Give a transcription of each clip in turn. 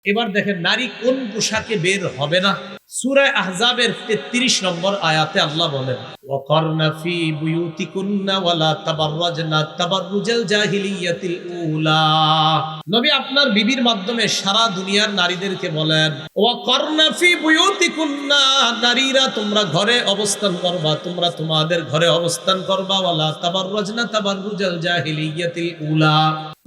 এবার দেখেন নারী কোন পোশাকে বের হবে না। সূরা আহজাবের 33 নম্বর আয়াতে আল্লাহ বলেন, ওয়াকারনা ফি বুয়ুতিকুন্না ওয়ালা তাবাররাজনা তাবাররুজাল জাহিলিয়াতিল উলা। নবী আপনার বিবির মাধ্যমে সারা দুনিয়ার নারীদেরকে বলেন, ওয়াকারনা ফি বুয়ুতিকুন্না, নারীরা তোমরা ঘরে অবস্থান করবা, তোমরা তোমাদের ঘরে অবস্থান করবা, ওয়ালা তাবাররাজনা তাবাররুজাল জাহিলিয়াতিল উলা,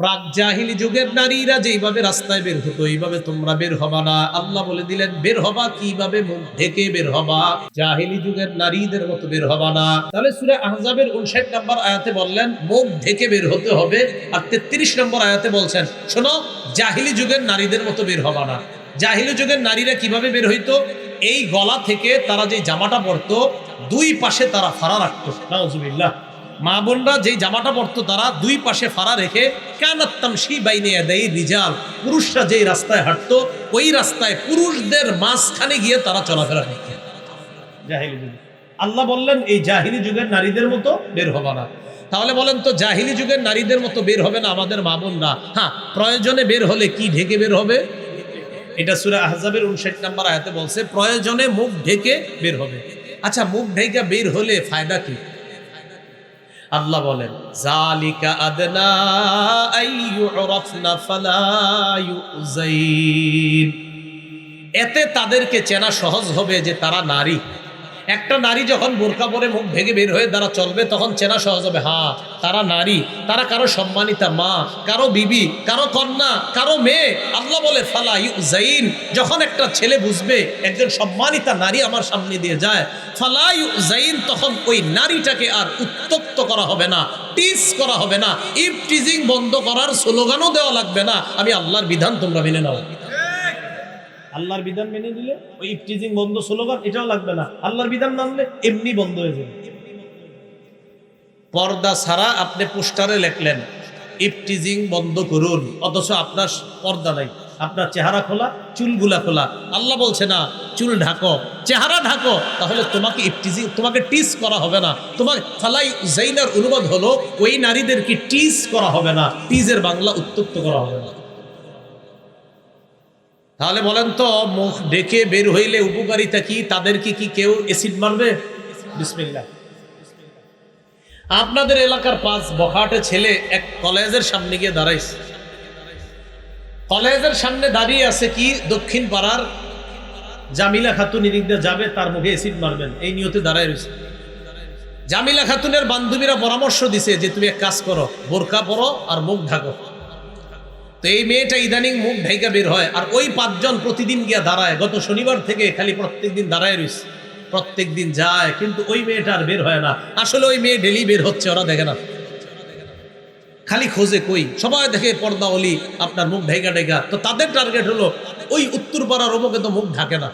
প্রাক জাহিলি যুগের নারীরা যেইভাবে রাস্তায় বের হতো এইভাবে তোমরা বের হবা না। আল্লাহ বলে দিলেন বের হবা কিভাবে, মুখ ঢেকে বের হবা, জাহিলি যুগের নারীদের মতো বের হবা না। তাহলে সূরা আহজাবের 59 নম্বর আয়াতে বললেন মুখ ঢেকে বের হতে হবে, আর 33 নম্বর আয়াতে বলছেন শোনো জাহিলি যুগের নারীদের মতো বের হবা না। জাহিলি যুগের নারীরা কিভাবে বের হইতো, এই গলা থেকে তারা যে জামাটা পরতো দুই পাশে তারা ফাড়া রাখতো। নাউজুবিল্লাহ। মা বোনরা যেই জামাটা পরতো তারা দুই পাশে ফাড়া রেখে, কানাত তামশি বাইনে ইয়াদাই রিজাল, পুরুষরা যেই রাস্তায় হাঁটতো ওই রাস্তায় পুরুষদের মাঝখানে গিয়ে তারা চলাফেরা করত জাহিলি যুগে। আল্লাহ বললেন এই জাহিলি যুগের নারীদের মতো বের হবা না। তাহলে বলেন তো জাহিলি যুগের নারীদের মতো বের হবে না আমাদের মা বোনরা? হ্যাঁ, প্রয়োজনে বের হলে কি ঢেকে বের হবে? এটা সূরা আহজাবের 59 নম্বর আয়াতে বলছে প্রয়োজনে মুখ ঢেকে বের হবে। আচ্ছা, মুখ ঢেকে বের হলে ফায়দা কি? আল্লাহ বলেন জালিকা আদনা আইয়ুরাফনা ফালা ইউযাইন, এতে তাদেরকে চেনা সহজ হবে যে তারা নারী। একটা নারী যখন বোরকা পরে মুখ ঢেকে বের হয়ে দ্বারা চলবে তখন চেনা সহজ হবে, হ্যাঁ তারা নারী, তারা কারো সম্মানিতা মা, কারো বিবি, কারো কন্যা, কারো মেয়ে। আল্লাহ বলে ফালা ইউযাইন, যখন একটা ছেলে বুঝবে একজন সম্মানিতা নারী আমার সামনে দিয়ে যায়, ফালা ইউযাইন, তখন ওই নারীটাকে আর উত্তক্ত করা হবে না, টিজ করা হবে না, ইফটিজিং বন্ধ করার স্লোগানও দেওয়া লাগবে না। আমি আল্লাহর বিধান তোমরা মেনে নাও। আল্লাহর বিধান মেনে দিলে ওই ইফটিজিং বন্ধ স্লোগান এটাও লাগবে না। আল্লাহর বিধান মানলে এমনি বন্ধ হয়ে যাবে। পর্দা ছাড়া আপনি পোস্টারে লিখলেন ইফটিজিং বন্ধ করুন, অথচ আপনার পর্দা নাই, আপনার চেহারা খোলা, চুলগুলা খোলা। আল্লাহ বলছে না চুল ঢাকো, চেহারা ঢাকো, তাহলে তোমাকে ইফটিজিং, তোমাকে টিজ করা হবে না। তোমার ফালাই জাইনার অনুবাদ হলো ওই নারীদেরকে টিজ করা হবে না, টিজের বাংলা উত্তক্ত করা হবে না। তাহলে বলেন তো মুখ ডেকে বের হইলে উপকারিতা কি? তাদেরকে কি কেউ এসিড মারবে? বিসমিল্লাহ। আপনাদের এলাকার 5 বখাটে ছেলে এক কলেজের সামনে গিয়ে দাঁড়াইছে। কলেজের সামনে দাঁড়িয়ে আছে কি দক্ষিণ পাড়ার জামিলা খাতুন এদিকে যাবে, তার মুখে এসিড মারবেন এই নিয়তে দাঁড়ায় রয়েছে। জামিলা খাতুনের বান্ধবীরা পরামর্শ দিছে যে তুমি এক কাজ করো, বোরকা পরো আর মুখ ঢাকো। তো এই মেয়েটা ইদানিং মুখ ঢাইকা বের হয়, আর ওই 5 জন প্রতিদিন গিয়া দাঁড়ায়। গত শনিবার থেকে খালি প্রত্যেকদিন দাঁড়ায় রয়েছে, প্রত্যেকদিন যায়, কিন্তু ওই মেয়েটা আর বের হয় না। আসলে ওই মেয়ে ডেলি বের হচ্ছে, ওরা দেখে না, খালি খোঁজে কই। সবাই দেখে পর্দা অলি আপনার মুখ ঢাইকা ঢাইকা। তো তাদের টার্গেট হলো ওই উত্তরপাড়ার অমুকে তো মুখ ঢাকে না।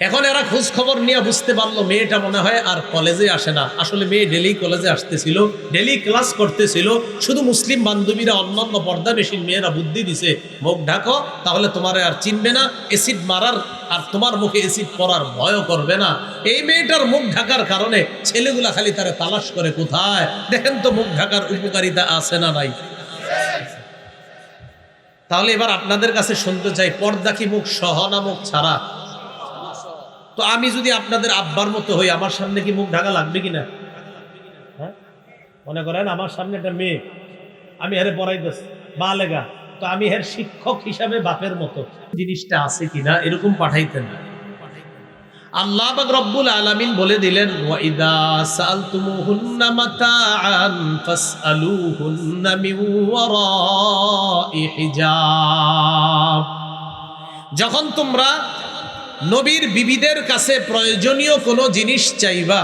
এখন এরা খোঁজ খবর নিয়ে বুঝতে পারলো মেয়েটা মনে হয় আর কলেজে আসে না। আসলে মেয়ে ডেলি কলেজে আসতেছিল, ডেলি ক্লাস করতেছিল। শুধু মুসলিম বান্ধবীরা, অন্যান্য পর্দা বেশির মেয়েরা বুদ্ধি দিছে মুখ ঢাকো, তাহলে তোমারে আর চিনবে না, এসিড মারার আর তোমার মুখে এসিড পড়ার ভয়ও করবে না। এই মেয়েটার মুখ ঢাকার কারণে ছেলেগুলা খালি তারা তালাশ করে কোথায়। দেখেন তো মুখ ঢাকার উপকারিতা আছে না নাই? তাহলে এবার আপনাদের কাছে শুনতে চাই, পর্দা কি মুখ সহ না মুখ ছাড়া? তো আমি যদি আপনাদের আব্বার মতো হই, আমার সামনে কি মুখ ঢাকা লাগবে কিনা? হ্যাঁ, মনে করেন আমার সামনে একটা মেয়ে, আমি হেরে পড়াইতেছি বালেগা, তো আমি হের শিক্ষক হিসাবে বাপের মতো জিনিসটা আছে কিনা এরকম পাঠাইতেন। আল্লাহ পাক রব্বুল আলামিন বলে দিলেন ওয়াইদা সালতুমুহুন্না মাতাআন ফাসআলুহুন্না মিন ওয়ারাই হিজাব, যখন তোমরা নবীর বিবিদের কাছে প্রয়োজনীয় কোনো জিনিস চাইবা,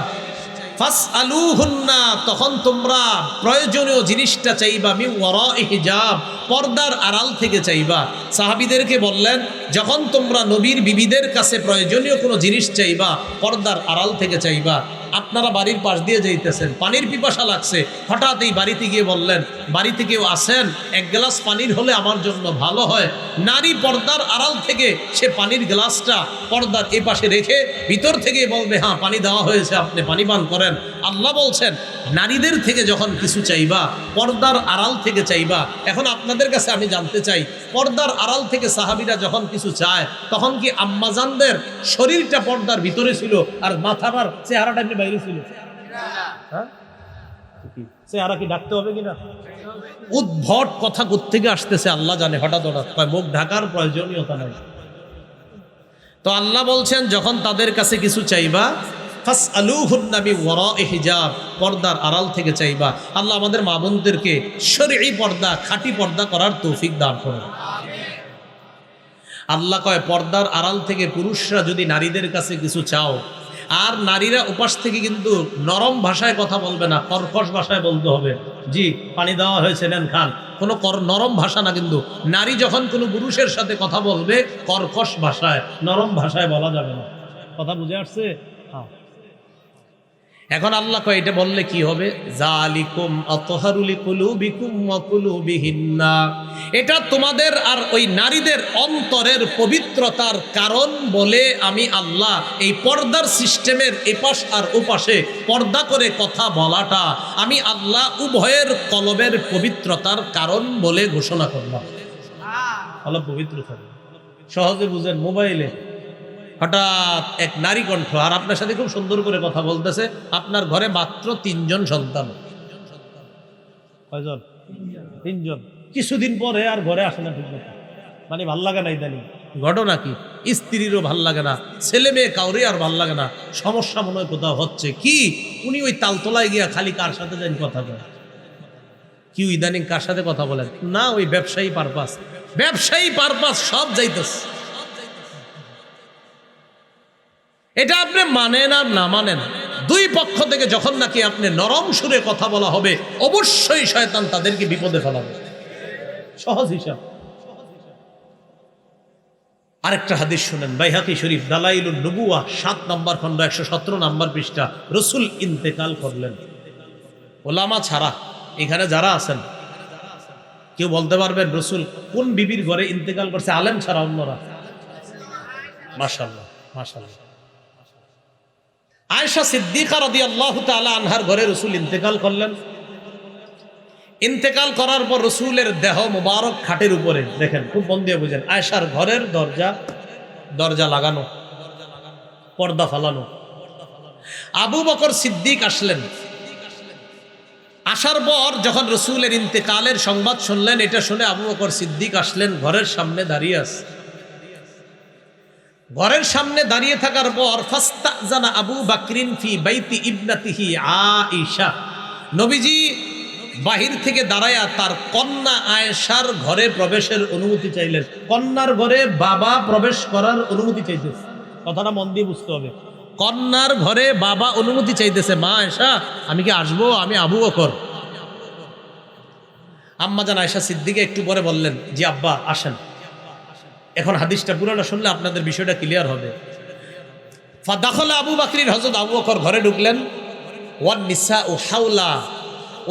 ফাসআলুহুন্না, তখন তোমরা প্রয়োজনীয় জিনিসটা চাইবা মিন ওয়ারাই হিজাব, পর্দার আড়াল থেকে চাইবা। সাহাবীদেরকে বললেন যখন তোমরা নবীর বিবিদের কাছে প্রয়োজনীয় কোনো জিনিস চাইবা পর্দার আড়াল থেকে চাইবা। আপনারা বাড়ির পাশ দিয়ে যাইতেছেন, পানির পিপাসা লাগছে, হঠাৎ এই বাড়িতে গিয়ে বললেন বাড়িতে কেউ আসেন, এক গ্লাস পানির হলে আমার জন্য ভালো হয়। নারী পর্দার আড়াল থেকে সে পানির গ্লাসটা পর্দার এ পাশে রেখে ভিতর থেকে বলবে হ্যাঁ পানি দেওয়া হয়েছে, আপনি পানি পান করেন। আল্লাহ বলছেন নারীদের থেকে যখন কিছু চাইবা, পর্দার আড়াল থেকে চাইবা। এখন আপনাদের কাছে আমি জানতে চাই, পর্দার আড়াল থেকে সাহাবীরা যখন কিছু চায়, তখন কি আম্মাজানদের শরীরটা পর্দার ভিতরে ছিল আর মাথার চেহারাটা এমনি বাইরে ছিল? হ্যাঁ, চেহারা কি ডাকতে হবে কিনা? উদ্ভট কথা কোত্থেকে আসতেছে আল্লাহ জানে। হঠাৎ হঠাৎ মুখ ঢাকার প্রয়োজনীয়তা নাই। তো আল্লাহ বলছেন, যখন তাদের কাছে কিছু চাইবা, ফাসআলুহুন্না মিন ওয়ারাই হিজাব, পর্দার আড়াল থেকে চাইবা। আল্লাহ আমাদের মা বোনদেরকে শরঈ পর্দা, খাঁটি পর্দা করার তৌফিক দান করুন। আল্লাহ কয়, পর্দার আড়াল থেকে পুরুষরা যদি নারীদের কাছে কিছু চাও, আর নারীরা উপাস থেকে কিন্তু নরম ভাষায় কথা বলবে না, কর্কশ ভাষায় বলতে হবে। জি, পানি দেওয়া হয়েছে, নেন খান। কোনো নরম ভাষা না, কিন্তু নারী যখন কোনো পুরুষের সাথে কথা বলবে কর্কশ ভাষায়, নরম ভাষায় বলা যাবে না। কথা বুঝে আসছে? হ্যাঁ। এখন আল্লাহ কয়, এটা বললে কি হবে? জালিকুম আতহারু লিকুলুবিকুম ওয়া কুলুবিহিন্না, এটা তোমাদের আর ওই নারীদের অন্তরের পবিত্রতার কারণ বলে আমি আল্লাহ এই পর্দার সিস্টেমের এপাশ আর ওপাশে পর্দা করে কথা বলাটা আমি আল্লাহ উভয়ের কলবের পবিত্রতার কারণ বলে ঘোষণা করলাম। আল্লাহ পবিত্র থাকে। সহজে বুঝেন, মোবাইলে হঠাৎ এক নারী কণ্ঠ আর আপনার সাথে খুব সুন্দর করে কথা বলতেছে, আপনার ঘরে মাত্র 3 জন সন্তান। কয়জন? 3 জন। কিছুদিন পরে আর ঘরে আসে না ঠিক মতো, মানে ভাল লাগে না। ইদানি ঘটনা কি? স্ত্রীরও ভাল লাগে না, ছেলে মেয়ে কাউরে আর ভাল লাগে না। সমস্যা মনে হয় কোথাও হচ্ছে কি? উনি ওই তালতলায় গিয়া খালি কার সাথে যেন কথা বলেন। কি ইদানিং কার সাথে কথা বলেন? না, ওই ব্যবসায়ী পারপাস সব যাইতেছে। এটা আপনি মানেন আর না মানেন, দুই পক্ষ থেকে যখন নাকি আপনি নরম সুরে কথা বলা হবে, অবশ্যই শয়তান তাদেরকে বিপদে ফেলাবে। সহজ হিসাব। আরেকটা হাদিস শুনেন, বাইহাকি শরীফ দালাইলুন নবুওয়া 7 নম্বর খণ্ড 117 নম্বর পৃষ্ঠা। রসুল ইন্তেকাল করলেন। ওলামা ছাড়া এখানে যারা আছেন কেউ বলতে পারবেন রসুল কোন বিবির ঘরে ইন্তেকাল করছে? আলেম ছাড়া অন্যরা? মাশাআল্লাহ, মাশাআল্লাহ। আয়েশা সিদ্দিকা রাদিয়াল্লাহু তাআলা আনহার ঘরে রসুল ইন্তেকাল করলেন। ইন্তেকাল করার পর রসুলের দেহ মুবারক খাটের উপরে, দেখেন খুব মন দিয়ে বুঝেন, আয়েশার ঘরের দরজা লাগানো, পর্দা ফালানো। আবু বকর সিদ্দিক আসলেন। আসার পর যখন রসুলের ইন্তেকালের সংবাদ শুনলেন, এটা শুনে আবু বকর সিদ্দিক আসলেন, ঘরের সামনে দাঁড়িয়ে আছে। ঘরের সামনে দাঁড়িয়ে থাকার পর ফাস্তাজানা আবু বকরিন ফি বাইতি ইবনাতিহি আয়েশা, নবীজি বাহির থেকে দাঁড়ায়া তার কন্যা আয়েশার ঘরে প্রবেশের অনুমতি চাইলেন। কন্যার ঘরে বাবা প্রবেশ করার অনুমতি চাইতেছে। কথাটা মন দিয়ে বুঝতে হবে। কন্যার ঘরে বাবা অনুমতি চাইতেছে, মা আয়েশা আমি কি আসবো? আমি আবু বকর। আম্মা জান আয়েশা সিদ্দিকা একটু পরে বললেন, জি আব্বা আসেন। এখন হাদিসটা পুরোটা শুনলে আপনাদের বিষয়টা ক্লিয়ার হবে। ফাদাখালা আবু বকর, হযরত আবু বকর ঘরে ঢুকলেন। ওয়ান নিসাউ হাওলা,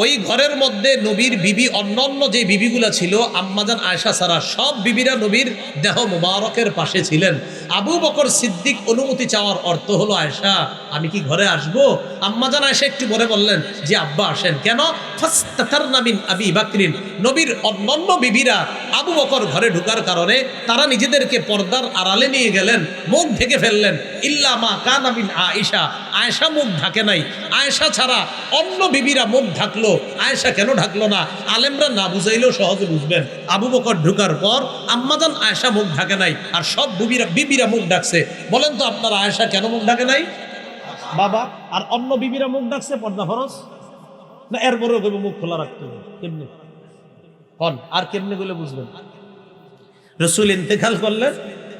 ওই ঘরের মধ্যে নবীর বিবি, অন্যান্য যে বিবিগুলা ছিল আম্মাজান আয়েশা ছাড়া সব বিবিরা নবীর দেহ মুবারকের পাশে ছিলেন। আবু বকর সিদ্দিক অনুমতি চাওয়ার অর্থ হলো, আয়েশা আমি কি ঘরে আসবো? আম্মাজান আয়েশা একটু পরে বললেন, যে আব্বা আসেন। কেন? ফাস্তাতারনা মিন আবি বকরিন, নবীর অন্যান্য বিবিরা আবু বকর ঘরে ঢোকার কারণে তারা নিজেদেরকে পর্দার আড়ালে নিয়ে গেলেন, মুখ ঢেকে ফেললেন। ইল্লা মা কানা মিন আয়েশা, আয়েশা মুখ ঢাকে নাই। আয়েশা ছাড়া অন্য বিবিরা মুখ ঢাকলো, আয়েশা কেন ঢাকলো না? আলেমরা না বুঝাইলেও সহজে বুঝবেন। আবু বকর ঢুকার পর আম্মাজান আয়েশা মুখ ঢাকে নাই, আর সব বিবিরা মুখ ডাকছে। বলেন তো আপনার আয়েশা কেন মুখ ঢাকে নাই? বাবা আর অন্য বিবিরা মুখ ডাকছে, পর্দা ফরজ না? এরপরেও কেউ মুখ খোলা রাখতে হবে? কেমনি কন আর কেমনি বলে বুঝবেন? রসুল ইন্তেকাল করলেন,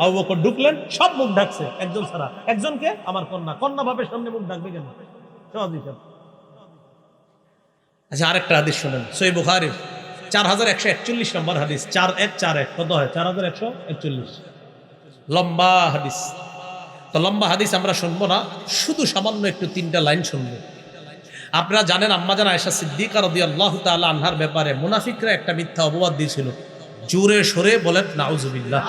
আবু বকর ঢুকলেন, সব মুখ ডাকছে, একজন ছাড়া। একজনকে? আমার কন্যা বাপের সামনে মুখ ডাকবে কেন? সহজ হিসাব। আচ্ছা, আরেকটা হাদিস শুনেন, সহিহ বুখারীর 4141 নম্বর হাদিস। 4141 কত হয়? 4141, লম্বা হাদিস। তো লম্বা হাদিস আমরা শুনবো না, শুধু সামান্য একটু 3টা লাইন শুনবো। আপনারা জানেন আম্মাজান আয়েশা সিদ্দিকা রাদিয়াল্লাহু তাআলা আনহার ব্যাপারে মুনাফিকরা একটা মিথ্যা অপবাদ দিয়েছিল। জোরে সরে বলেন নাউজুবিল্লাহ।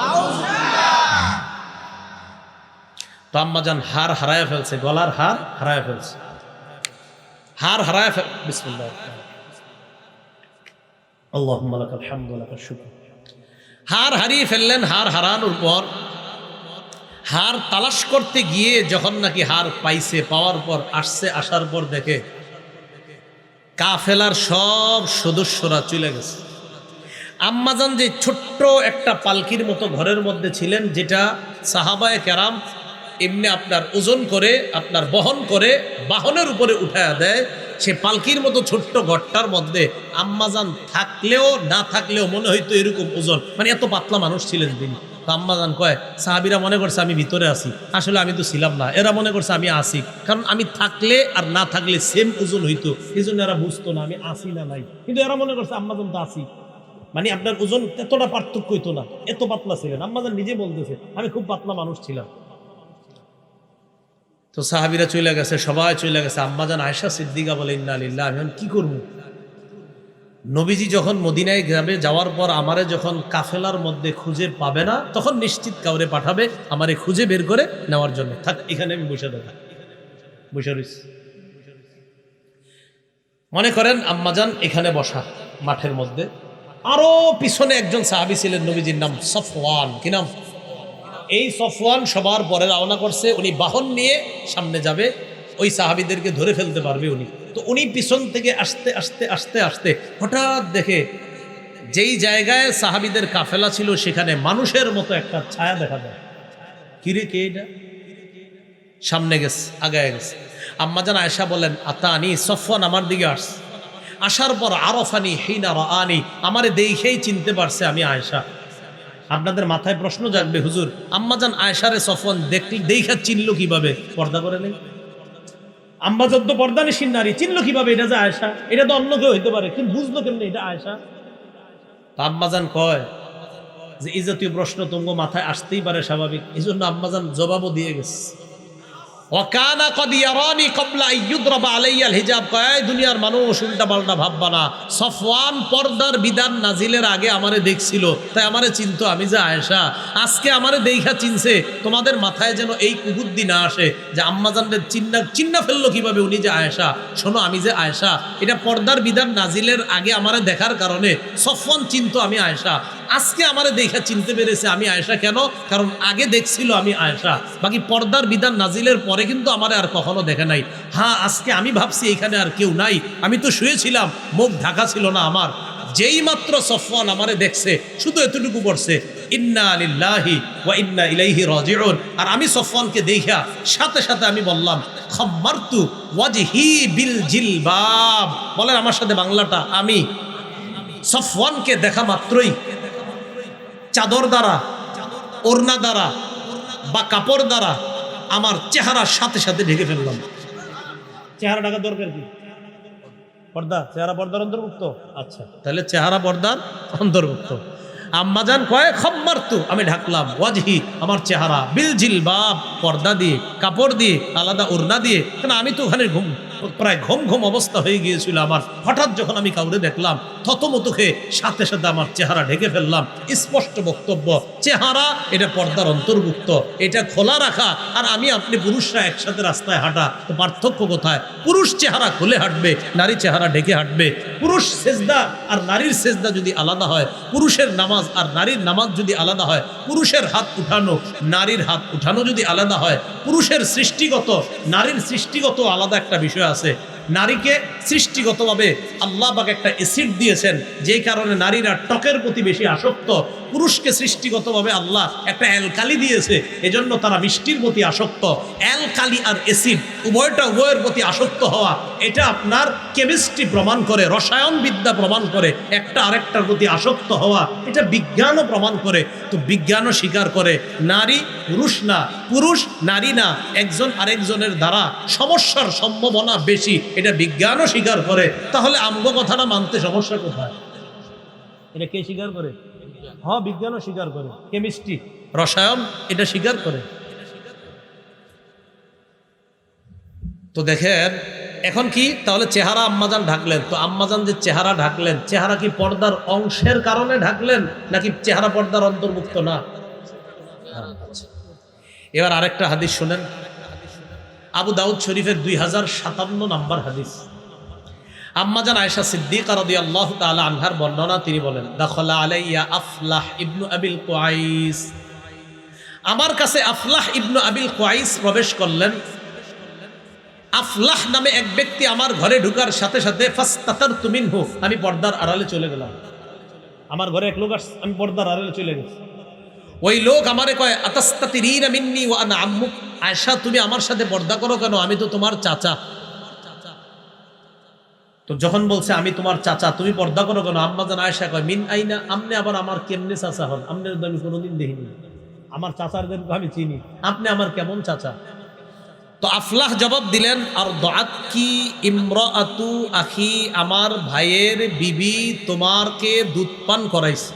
তো আম্মাজান হার হারায় ফেলছে, গলার হার হারায় ফেলছে। হার হারায় বিসমিল্লাহ আল্লাহুম্মা লাকাল হামদু ওয়া লাকাশ শুকর। হার হারিয়ে ফেললেন। হার হারানোর পর হার তালাশ করতে গিয়ে যখন নাকি হার পাইছে, পাওয়ার পর আসছে, আসার পর দেখে কাফেলার সব সদস্যরা চলে গেছে। আম্মাজান যে ছোট্ট একটা পালকির মতো ঘরের মধ্যে ছিলেন, যেটা সাহাবায়ে কেরাম এমনি আপনার ওজন করে, আপনার বহন করে বাহনের উপরে উঠায়া দেয়, সে পালকির মতো ছোট্ট ঘরটার মধ্যে আম্মাজান থাকলেও না থাকলেও মনে হইতো এরকম ওজন, মানে এত পাতলা মানুষ ছিলেন তিনি। তো আম্মাজান কয়, সাহাবীরা মনে করছে আমি ভিতরে আছি, আসলে আমি তো ছিলাম না। এরা মনে করছে আমি আসি, কারণ আমি থাকলে আর না থাকলে সেম ওজন হইতো, এই জন্য এরা বুঝতো না আমি আসি না নাই। কিন্তু এরা মনে করছে আম্মাজান তো আসি, মানে আপনার ওজন এতটা পার্থক্য হইতো না, এত পাতলা ছিলেন। আম্মাজান নিজে বলতেছে আমি খুব পাতলা মানুষ ছিলাম। তো সাহাবীরা চলে গেছে, সবাই চলে গেছে। আম্মাজান আয়েশা সিদ্দিকা বলে, ইন্না লিল্লাহি, আমি এখন কি করবো? নবীজি যখন মদিনায় যাবে, যাওয়ার পর আমারে যখন কাফেলার মধ্যে খুঁজে পাবে না, তখন নিশ্চিত কাউরে পাঠাবে আমারে খুঁজে বের করে নেওয়ার জন্য। থাক, এখানে আমি বসে থাকি, বসে রইছি। মনে করেন আম্মাজান এখানে বসা মাঠের মধ্যে, আরো পিছনে একজন সাহাবী ছিলেন, নবীজির নাম সফওয়ান। কি নাম? এই সফওয়ান সবার পরে রওনা করছে। উনি বাহন নিয়ে সামনে যাবে, ওই সাহাবীদেরকে ধরে ফেলতে পারবে উনি। তো উনি পিছন থেকে আসতে আসতে আসতে আসতে হঠাৎ দেখে যেই জায়গায় সাহাবীদের কাফেলা ছিল সেখানে মানুষের মতো একটা ছায়া দেখা যায়। কিরে, কে এটা? সামনে গেছে, আগায় গেছে। আম্মাজান আয়েশা বলেন, আতানি, সফওয়ান আমার দিকে আসছে। আসার পর আরফানি হিনা রাআনি, আমারে দেখেই চিনতে পারছে আমি আয়েশা। আপনাদের মাথায় প্রশ্ন জাগবে, হুজুর আম্মাজান আয়েশারে সফওয়ান দেখা চিনল কিভাবে? পর্দা করে নেই। আম্মাজান তো পর্দানিশীন নারী, চিনল কিভাবে এটা যে আয়েশা? এটা তো অন্য কেউ হইতে পারে, কিন্তু বুঝলো কেমনে এটা আয়েশা? আম্মাজান কয় যে এই জাতীয় প্রশ্ন তোমার মাথায় আসতেই পারে, স্বাভাবিক। এই জন্য আম্মাজান জবাবও দিয়ে গেছে। ওয়াকানা কদ ইয়ারানি ক্বাবলা আইয়ুদরাবা আলাইয়াল হিজাব, কয় দুনিয়ার মানুষ উল্টা পাল্টা ভাববা না। সফওয়ান পর্দার বিধান নাজিলের আগে আমারে দেখছিল, তাই আমারে চিনতো আমি যে আয়েশা। আজকে আমারে দেখা চিনছে। তোমাদের মাথায় যেন এই কুবুদ্ধি না আসে যে আম্মাজানদের চিন্না ফেললো কিভাবে উনি যে আয়েশা। শোনো, আমি যে আয়েশা, এটা পর্দার বিধান নাজিলের আগে আমারে দেখার কারণে সফওয়ান চিনতো আমি আয়েশা। আজকে আমারে দেখা চিনতে পেরেছে আমি আয়েশা। কেন? কারণ আগে দেখছিল আমি আয়েশা, বাকি পর্দার বিধান নাজিলের পরে কিন্তু আমারে আর কখনো দেখে নাই। হ্যাঁ, আজকে আমি ভাবছি এখানে আর কেউ নাই, আমি তো শুয়েছিলাম, মুখ ঢাকা ছিল না আমার। যেই মাত্র সফওয়ান আমারে দেখছে, শুধু এতটুকু পড়ছে, ইন্না লিল্লাহি ওয়া ইন্না ইলাইহি রাজিউন। আর আমি সফওয়ানকে দেখা সাথে সাথে আমি বললাম, খাম্মারতু ওয়াজহি বিল জিলবাব। বলেন আমার সাথে বাংলাটা। আমি সফওয়ানকে দেখা মাত্রই চাদর দ্বারা, ওড়না দ্বারা বা কাপড় দ্বারা আমার চেহারার সাথে সাথে ঢেকে ফেললাম। চেহারা ঢাকার দরকার কি? পর্দা, চেহারা পর্দার অন্তর্ভুক্ত। আচ্ছা, তাহলে চেহারা পর্দার অন্তর্ভুক্ত। আম্মাজান কয়, খাম্মারতু, আমি ঢাকলাম, ওয়াজহি, আমার চেহারা, বিল জিলবাব, পর্দা দিয়ে, কাপড় দিয়ে, আলাদা ওড়না দিয়ে। কেন, আমি তো ওখানে প্রায় ঘুম অবস্থা হয়ে গিয়েছিল আমার। হঠাৎ যখন আমি কাউরে দেখলাম, থতমত খেয়ে সাথে সাথে আমার চেহারা ঢেকে ফেললাম। স্পষ্ট বক্তব্য, চেহারা এটা পর্দার অন্তর্ভুক্ত, এটা খোলা রাখা। আর আমি আপনি পুরুষরা একসাথে রাস্তায় হাঁটা, তো পার্থক্য কোথায়? পুরুষ চেহারা খুলে হাঁটবে, নারী চেহারা ঢেকে হাঁটবে। পুরুষ সেজদা আর নারীর সেজদা যদি আলাদা হয়, পুরুষের নামাজ আর নারীর নামাজ যদি আলাদা হয়, পুরুষের হাত উঠানো নারীর হাত উঠানো যদি আলাদা হয়, পুরুষের সৃষ্টিগত নারীর সৃষ্টিগত আলাদা একটা বিষয় আছে। নারীকে সৃষ্টিগতভাবে আল্লাহ পাক একটা অ্যাসিড দিয়েছেন, যেই কারণে নারীরা ত্বকের প্রতি বেশি আসক্ত। পুরুষকে সৃষ্টিগতভাবে আল্লাহ একটা অ্যালকালি দিয়েছে, এজন্য তারা মিষ্টির প্রতি আসক্ত। অ্যালকালি আর অ্যাসিড উভয়ের প্রতি আসক্ত হওয়া, এটা আপনার কেমিস্ট্রি প্রমাণ করে, রসায়নবিদ্যা প্রমাণ করে। একটা আরেকটার প্রতি আসক্ত হওয়া, এটা বিজ্ঞানও প্রমাণ করে। তো বিজ্ঞানও স্বীকার করে নারী পুরুষ না, পুরুষ নারী না, একজন আরেকজনের দ্বারা সমস্যার সম্ভাবনা বেশি, এটা বিজ্ঞানও স্বীকার করে। তাহলে আমগো কথাটা মানতে সমস্যা কোথায়? এটা কে স্বীকার করে? হ্যাঁ, বিজ্ঞানও স্বীকার করে, কেমিস্ট্রি, রসায়ন এটা স্বীকার করে। তো দেখেন এখন কি, তাহলে চেহারা আম্মাজান ঢাকলেন। তো আম্মাজান যে চেহারা ঢাকলেন, চেহারা কি পর্দার অংশের কারণে ঢাকলেন, নাকি চেহারা পর্দার অন্তর্ভুক্ত না? এবার আরেকটা হাদিস শুনেন, আবু দাউদ শরীফের 2057 নম্বর হাদিস। আম্মাজান আয়েশা সিদ্দিকা রাদিয়াল্লাহু তাআলা আনহার বর্ণনা, তিনি বলেন, দাখালা আলাইয়া আফলাহ ইবনু আবিল কুয়াইস, আমার কাছে আফলাহ ইবনু আবিল কুয়াইস প্রবেশ করলেন। আফলাহ নামে এক ব্যক্তি আমার ঘরে ঢুকার সাথে সাথে ফাস্তাতারতু মিনহু, আমি পর্দার আড়ালে চলে গেলাম। আমার ঘরে এক লোক আসছে, আমি পর্দার আড়ালে চলে গেছি। ওই লোক আমারে কয়, আতাস্তাতিরিনা মিন্নি ওয়া আনা আম্মুক, আয়েশা তুমি আমার সাথে পর্দা করো কেন, আমি তো তোমার চাচা। তো যখন বলছে আমি তোমার চাচা, তুমি পর্দা করো কেন, আম্মাজান আয়েশা কয়, মিন আইনা, আপনি আবার আমার কেমনে চাচা হন, আপনার তো আমি কোনোদিন দেখিনি, আমার চাচারদেরকে আমি চিনি, আপনি আমার কেমন চাচা? তো আফলাহ জবাব দিলেন, আর দাআতকি ইমরাআতু আখি, আমার ভাইয়ের বিবি তোমাকে দুধ পান করাইছে।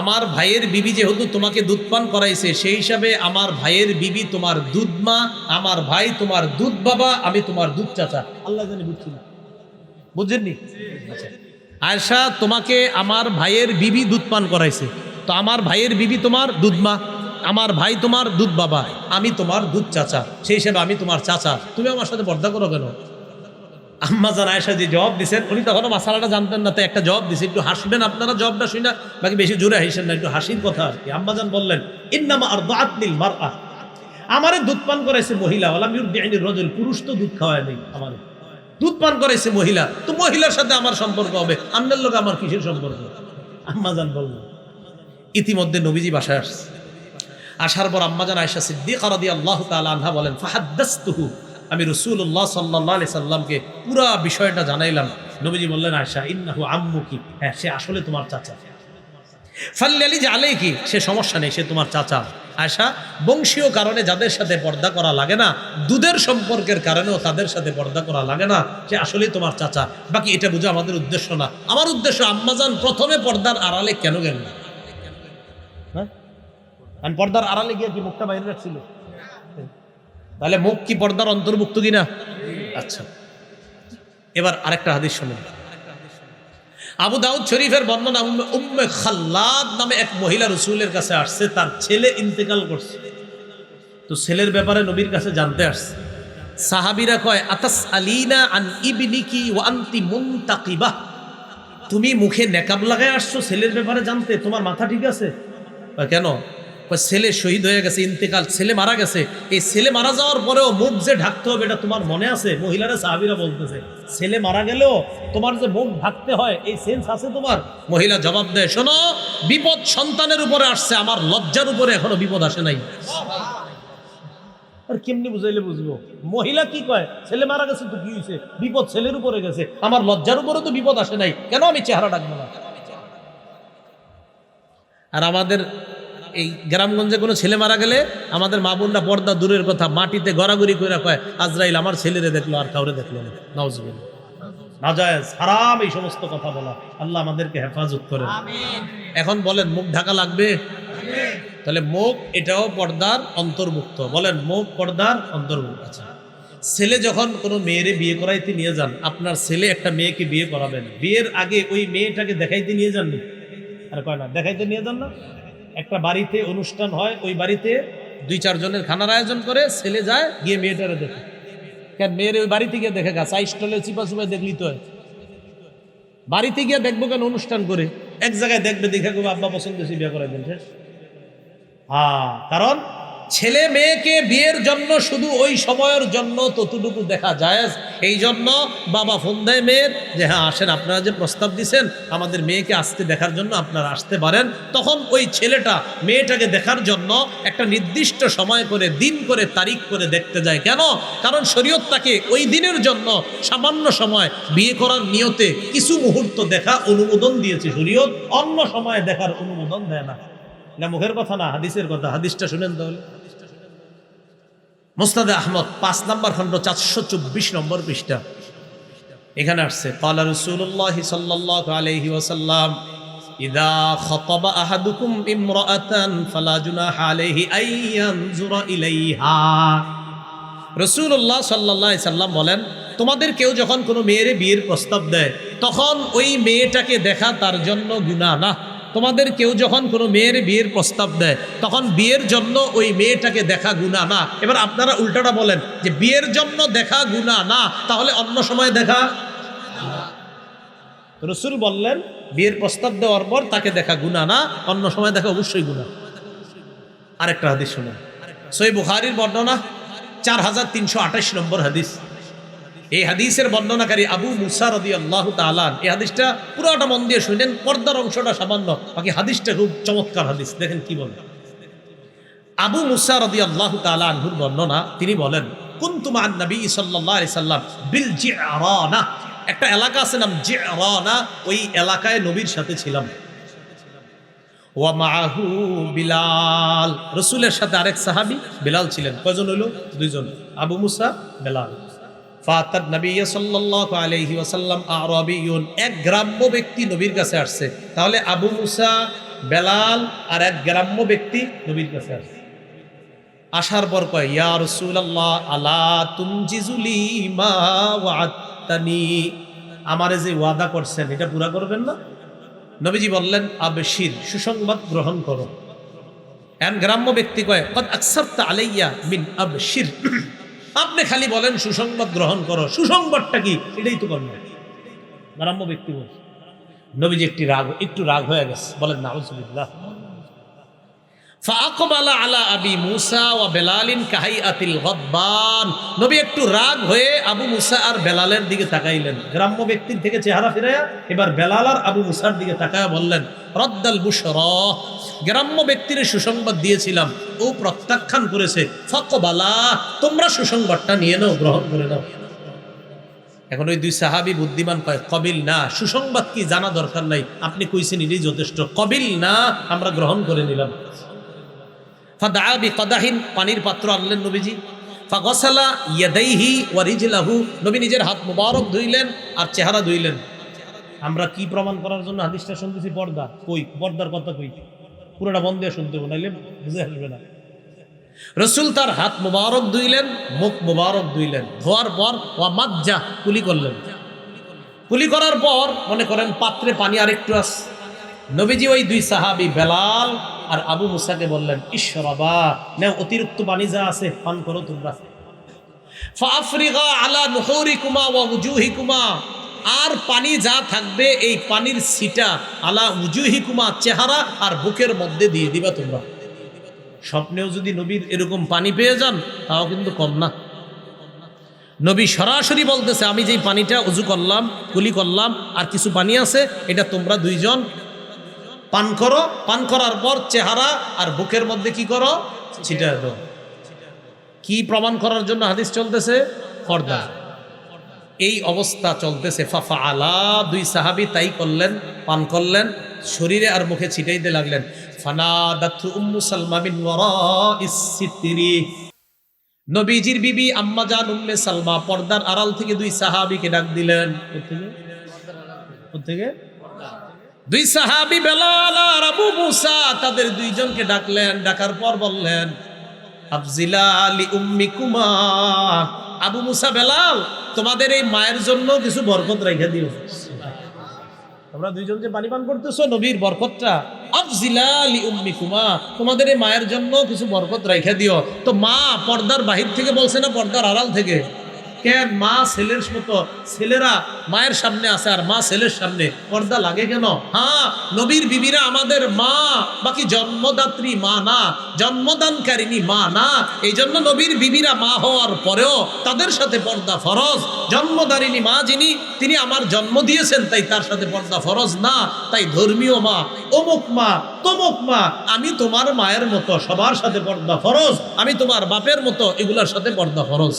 আমার ভাইয়ের বিবি যেহেতু তোমাকে দুধ পান করাইছে, সেই হিসাবে আমার ভাইয়ের বিবি তোমার দুধ মা, আমার ভাই তোমার দুধ বাবা, আমি তোমার দুধ চাচা। আল্লাহ জানি বুঝছি না, বুঝছেননি? আচ্ছা, আয়েশা তোমাকে আমার ভাইয়ের বিবি দুধ পান করাইছে, তো আমার ভাইয়ের বিবি তোমার দুধ মা, আমার ভাই তোমার দুধ বাবা, আমি তোমার দুধ চাচা, সেই হিসেবে আমি তোমার চাচা, তুমি আমার সাথে পর্দা করো কেন? আম্মাজান আয়েশা যে জবাব দিচ্ছেন, উনি তখনও মাসালাটা জানতেন না, তাই একটা জবাব দিছে, একটু হাসবেন আপনারা জবাবটা শুনে, বাকি বেশি জোরে হাসেন না, একটু হাসির কথা আর কি। আম্মাজান বললেন, ইন্নামা আরদাআতনিল মারআ, আমারে দুধ পান করাইছে মহিলা, ওয়ালাম ইউরদি'নি রাজুল, পুরুষ তো দুধ খাওয়ায় নাই, আমারে দুধ পান করাইছে মহিলা, তো মহিলার সাথে আমার সম্পর্ক হবে, আপনার লোক আমার কিসের সম্পর্ক? আম্মাজান বললেন। ইতিমধ্যে নবীজি বাসায় আসছে। আসার পর আম্মাজান আয়েশা সিদ্দিকা রাদিয়াল্লাহু তাআলা আনহা বলেন, ফাহাদ্দাসতুহু, আমি রাসূলুল্লাহ সাল্লাল্লাহু আলাইহি সাল্লামকে পুরো বিষয়টা জানাইলাম। নবীজি বললেন, আয়েশা ইন্নাহু আম্মুকি, হ্যাঁ সে আসলে তোমার চাচা। ফাল্লালি আলাইকি, সে সমস্যা নেই, সে তোমার চাচা। আয়েশা, বংশীয় কারণে যাদের সাথে পর্দা করা লাগে না, দুধের সম্পর্কের কারণেও তাদের সাথে পর্দা করা লাগে না, সে আসলেই তোমার চাচা। বাকি এটা বোঝা আমাদের উদ্দেশ্য না। আমার উদ্দেশ্য আম্মাজান প্রথমে পর্দার আড়ালে কেন গেলেন? হ্যাঁ, কারণ পর্দার আড়ালে গিয়ে কি মুখটা বাইরে রাখছিল? তাহলে মুখ কি পর্দার অন্তর্ভুক্ত কিনা? আচ্ছা, এবার আরেকটা হাদিস শুনুন। আবু দাউদ শরীফের বর্ণনা, উম্মে খাল্লাদ নামে এক মহিলা রাসূলের কাছে আসছে, তার ছেলে ইন্তেকাল করছে, তো ছেলের ব্যাপারে নবীর কাছে জানতে আসছে। সাহাবীরা কয়, আতাস আলিনা আন ইবনিকি ওয়া আনতি মুনতাকিবা, তুমি মুখে নেকাব লাগায় আসছো ছেলের ব্যাপারে জানতে, তোমার মাথা ঠিক আছে? কেন? ছেলে শহীদ হয়ে গেছে, ইন্তেকাল, ছেলে মারা গেছে, এই ছেলে মারা যাওয়ার পরেও মুখ যে ঢাকতে হবে এটা তোমার মনে আছে? মহিলারা সাহাবীরা বলতেছে, ছেলে মারা গেলেও তোমার যে মুখ ঢাকতে হয় এই সেন্স আছে তোমার? মহিলা জবাব দেয়, শোনো, বিপদ সন্তানের উপরে আসছে, আমার লজ্জার উপরে এখনো বিপদ আসে নাই। আর কেমনি বুঝাইলে বুঝবো? মহিলা কি কয়, ছেলে মারা গেছে তো কি হয়েছে, বিপদ ছেলের উপরে গেছে, আমার লজ্জার উপরে তো বিপদ আসে নাই, কেন আমি চেহারা ডাকবো না? আর আমাদের এই গ্রামগঞ্জে কোনো ছেলে মারা গেলে আমাদের মা বোনরা পর্দা দূরের কথা মাটিতে গড়াগড়ি করে কয়, আজরাইল আমার ছেলেরে দেখলো আর কাউরে দেখলো না। নাউজুবিল্লাহ, নাজায়েজ, হারাম এই সমস্ত কথা বলা। আল্লাহ আমাদেরকে হেফাজত করেন। এখন বলেন, মুখ ঢাকা লাগবে? তাহলে মুখ এটাও পর্দার অন্তর্ভুক্ত। বলেন, মুখ পর্দার অন্তর্ভুক্ত। আচ্ছা, ছেলে যখন কোনো মেয়েরে বিয়ে করাইতে নিয়ে যান, আপনার ছেলে একটা মেয়েকে বিয়ে করাবেন, বিয়ের আগে ওই মেয়েটাকে দেখাইতে নিয়ে যাননি? আর কয় না, দেখাইতে নিয়ে যান না? একটা বাড়িতে অনুষ্ঠান হয়, ওই বাড়িতে 2-4 জনের খানার আয়োজন করে, ছেলে যায় গিয়ে মেয়েটারে দেখে। কেন মেয়ের ওই বাড়িতে গিয়ে দেখে গা? চা স্টলে চিপা চুপা দেখলি তো হয়, বাড়িতে গিয়ে দেখবো কেন? অনুষ্ঠান করে এক জায়গায় দেখবে, দেখে গো আব্বা পছন্দ হয়েছে, বিয়ে করাই দেন, শেষ। হ্যাঁ, কারণ ছেলে মেয়েকে বিয়ের জন্য শুধু ওই সময়ের জন্য ততটুকু দেখা যায়। এই জন্য বাবা ফোন দেয় মেয়ের যে, হ্যাঁ আসেন, আপনারা যে প্রস্তাব দিচ্ছেন আমাদের মেয়েকে আসতে দেখার জন্য, আপনারা আসতে পারেন। তখন ওই ছেলেটা মেয়েটাকে দেখার জন্য একটা নির্দিষ্ট সময় করে, দিন করে, তারিখ করে দেখতে যায়। কেন? কারণ শরীয়ত তাকে ওই দিনের জন্য সামান্য সময় বিয়ে করার নিয়তে কিছু মুহূর্ত দেখা অনুমোদন দিয়েছে শরীয়ত, অন্য সময় দেখার অনুমোদন দেয় না। না মুখের কথা না, হাদিসের কথা। হাদিসটা শুনেন তাহলে। মুসনাদে আহমদ 5 নম্বর খণ্ড 424 নম্বর পৃষ্ঠা, এখানে আসছে, ক্বালা রাসূলুল্লাহ সাল্লাল্লাহু আলাইহি ওয়াসাল্লাম, ইযা খাতাবা আহাদুকুম ইমরাআতান ফালা জুনাহা আলাইহি আইয়ানজুরা ইলাইহা। রাসূলুল্লাহ সাল্লাল্লাহু আলাইহি সাল্লাম বলেন, তোমাদের কেউ যখন কোনো মেয়ের বিয়ের প্রস্তাব দেয়, তখন ওই মেয়েটাকে দেখা তার জন্য গুনাহ না। তোমাদের কেউ যখন কোনো মেয়ের বিয়ের প্রস্তাব দেয়, তখন বিয়ের জন্য ওই মেয়েটাকে দেখা গুনাহ না। এবার আপনারা উল্টাটা বলেন যে বিয়ের জন্য দেখা গুনাহ না, তাহলে অন্য সময় দেখা? রসুল বললেন বিয়ের প্রস্তাব দেওয়ার পর তাকে দেখা গুনাহ না, অন্য সময় দেখা অবশ্যই গুনাহ। আরেকটা হাদিস শুনুন, সহিহ বুখারীর বর্ণনা 4328 নম্বর হাদিস। এই হাদিসের বর্ণনাকারী আবু মুসা রাদিয়াল্লাহু তাআলা। এই হাদিসটা পুরোটা মন দিয়ে শুনেন, পর্দার অংশটা সামান্য, বাকি হাদিসটা খুব চমৎকার হাদিস। দেখেন কি বলেন। আবু মুসা রাদিয়াল্লাহু তাআলা আনহুর বর্ণনা, তিনি বলেন কুনতু মা'আন নবী সাল্লাল্লাহু আলাইহি সাল্লাম বিল জি'রানা, একটা এলাকা আছে নাম জি'রানা, ওই এলাকায় নবীর সাথে ছিলাম। ওয়া মাআহু বিলাল, রাসূলের সাথে আরেক সাহাবী বিলাল ছিলেন। কয়জন হলো? দুইজন, আবু মুসা, বিলাল। ফাতাত নবী সাল্লাল্লাহু আলাইহি ওয়াসাল্লাম আরাবিয়ুন, এক গ্রাম্য ব্যক্তি নবীর কাছে আসছে। তাহলে আবু মুসা, বেলাল আর এক গ্রাম্য ব্যক্তি নবীর কাছে আসছে। আসার পর কয়, ইয়া রাসূলুল্লাহ আলা তুনজিজুলি মা ওয়া'আদতানি, আমারে যে ওয়াদা করছেন এটা পুরা করবেন না? নবীজি বললেন আবশির, সুসংবাদ গ্রহণ করো। এন গ্রাম্য ব্যক্তি কয়, কদ আকসারতা আলাইয়া মিন আবশির, আপনি খালি বলেন সুসংবাদ গ্রহণ করো, সুসংবাদটা কি এটাই তো করবেন। গ্রাম্য ব্যক্তি বল। নবীজি একটু রাগ হয়ে গেছে, বলেন নাউজুবিল্লাহ। ফাআকবালা আলা আবি মুসা ওয়া বেলালিন কাহাইয়াতিল গদবান, নবী একটু রাগ হয়ে আবু মুসা আর বেলালের দিকে তাকাইলেন। গ্রাম্য ব্যক্তির থেকে চেহারা ফিরায়া এবার বেলাল আর আবু মুসার দিকে তাকায়া বললেন, রদ্দাল বুশরা, গ্রাম্য ব্যক্তির সুসংবাদ দিয়েছিলাম, ও প্রত্যাখ্যান করেছে। ফাকবালা, তোমরা সুসংবাদটা নিয়ে নাও, গ্রহণ করে নাও। এখন ওই দুই সাহাবী বুদ্ধিমান কয়, কবিল না, সুসংবাদ কি জানা দরকার নাই, আপনি কইছেন এটাই যথেষ্ট। কবিল না, আমরা গ্রহণ করে নিলাম। ফাদআ বিকাদাহিন, পানির পাত্র আনলেন নবীজি। ফাগসালা ইয়াদাইহি ওয়া রিজলাহু, নবী নিজের হাত মুবারক ধুইলেন আর চেহারা ধুইলেন। আমরা কি প্রমাণ করার জন্য হাদিসটা শুনতেছি? পর্দা। কই পর্দার কথা কই? পুরোটা বন্ধ দিয়ে শুনতে হবে, নাইলে বুঝে আসবে না। রাসূল তার হাত মুবারক ধুইলেন, মুখ মুবারক ধুইলেন, ধোয়ার পর ওয়া মাজ্জা, কুলি করলেন। কুলি করার পর মনে করেন পাত্রে পানি আরেকটু আছে। নবীজি ওই দুই সাহাবী বেলাল আর আবু মুসাকে বললেন, ইশরাবা, নাও অতিরিক্ত পানি যা আছে পান করো তোমরা। ফাআফরিগা আলা নুহুরিকুমা ওয়া উজুহিকুমা, আর পানি যা থাকবে এই পানির ছিটা আলা উজুহিকুমা, চেহারা আর বুকের মধ্যে দিয়ে দিবা তোমরা। স্বপ্নেও যদি নবীর এরকম পানি পেয়ে যান তাও কিন্তু কম না। নবী সরাসরি বলতেছে, আমি যেই পানিটা উজু করলাম, কুলি করলাম, আর কিছু পানি আছে, এটা তোমরা দুইজন পান করো। পান করার পর চেহারা আর বুকের মধ্যে কি করো? ছিটা দাও। কি প্রমাণ করার জন্য হাদিস চলতেছে? পর্দা। এই অবস্থা চলতেছে। ফাফআলা, দুই সাহাবী তাই করলেন, পান করলেন, শরীরে আর মুখে ছিটাইতে লাগলেন। ফানাদাতু উম্মু সালমা মিন ওয়ারাইস সিতরি, নবীজির বিবি আম্মা জান উম্মে সালমা পর্দার আড়াল থেকে দুই সাহাবীকে ডাক দিলেন। কোথেকে? দুই সাহাবী বেলাল আর আবু মুসা, তাদের দুইজনকে ডাকলেন। ডাকার পর বললেন, আফজিলা লি উম্মিকুমা, আবু মুসা, বেলাল, তোমাদের এই মায়ের জন্য কিছু বরকত রেখে দিও। তোমরা দুইজন যে পানি পান করতেছো, নবীর বরকতটা, আফজিলা লি উম্মিকুমা, তোমাদের এই মায়ের জন্য কিছু বরকত রেখে দিও। তো মা পর্দার বাহির থেকে বলছে না পর্দার আড়াল থেকে? কেন? মা ছেলের মতো, ছেলেরা মায়ের সামনে আছে আর মা ছেলের সামনে, পর্দা লাগে কেন? হ্যাঁ, নবীর বিবিরা আমাদের মা, বাকি জন্মদাত্রী মা না, জন্মদানকারিনী মা না। এই জন্য নবীর বিবিরা মা হওয়ার পরেও তাদের সাথে পর্দা ফরজ। জন্মদারিনী মা যিনি, তিনি আমার জন্ম দিয়েছেন, তাই তার সাথে পর্দা ফরজ না। তাই ধর্মীয় মা, অমুক মা, তমুক মা, আমি তোমার মায়ের মতো, সবার সাথে পর্দা ফরজ। আমি তোমার বাপের মতো, এগুলার সাথে পর্দা ফরজ।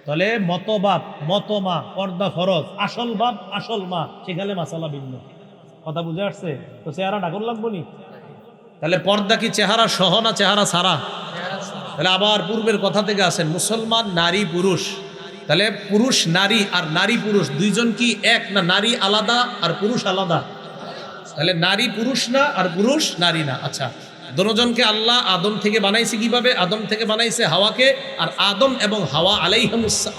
তাহলে মতবাপ, মতমা, পর্দা ফরজ, আসল বাপ, আসল মা, সেখানে মাসালা ভিন্ন। কথা বুঝে আসছে? তো চেহারা ডাকর লাগবো নি? তাহলে পর্দা কি চেহারা সহ না চেহারা ছাড়া? তাহলে আবার পূর্বের কথা থেকে আসেন, মুসলমান নারী পুরুষ, তাহলে পুরুষ নারী আর নারী পুরুষ দুইজন কি এক না? নারী আলাদা আর পুরুষ আলাদা। তাহলে নারী পুরুষ না আর পুরুষ নারী না। আচ্ছা, দুজনকে আল্লাহ আদম থেকে বানাইছে কিভাবে? আদম থেকে বানাইছে হাওয়াকে, আর আদম এবং হাওয়া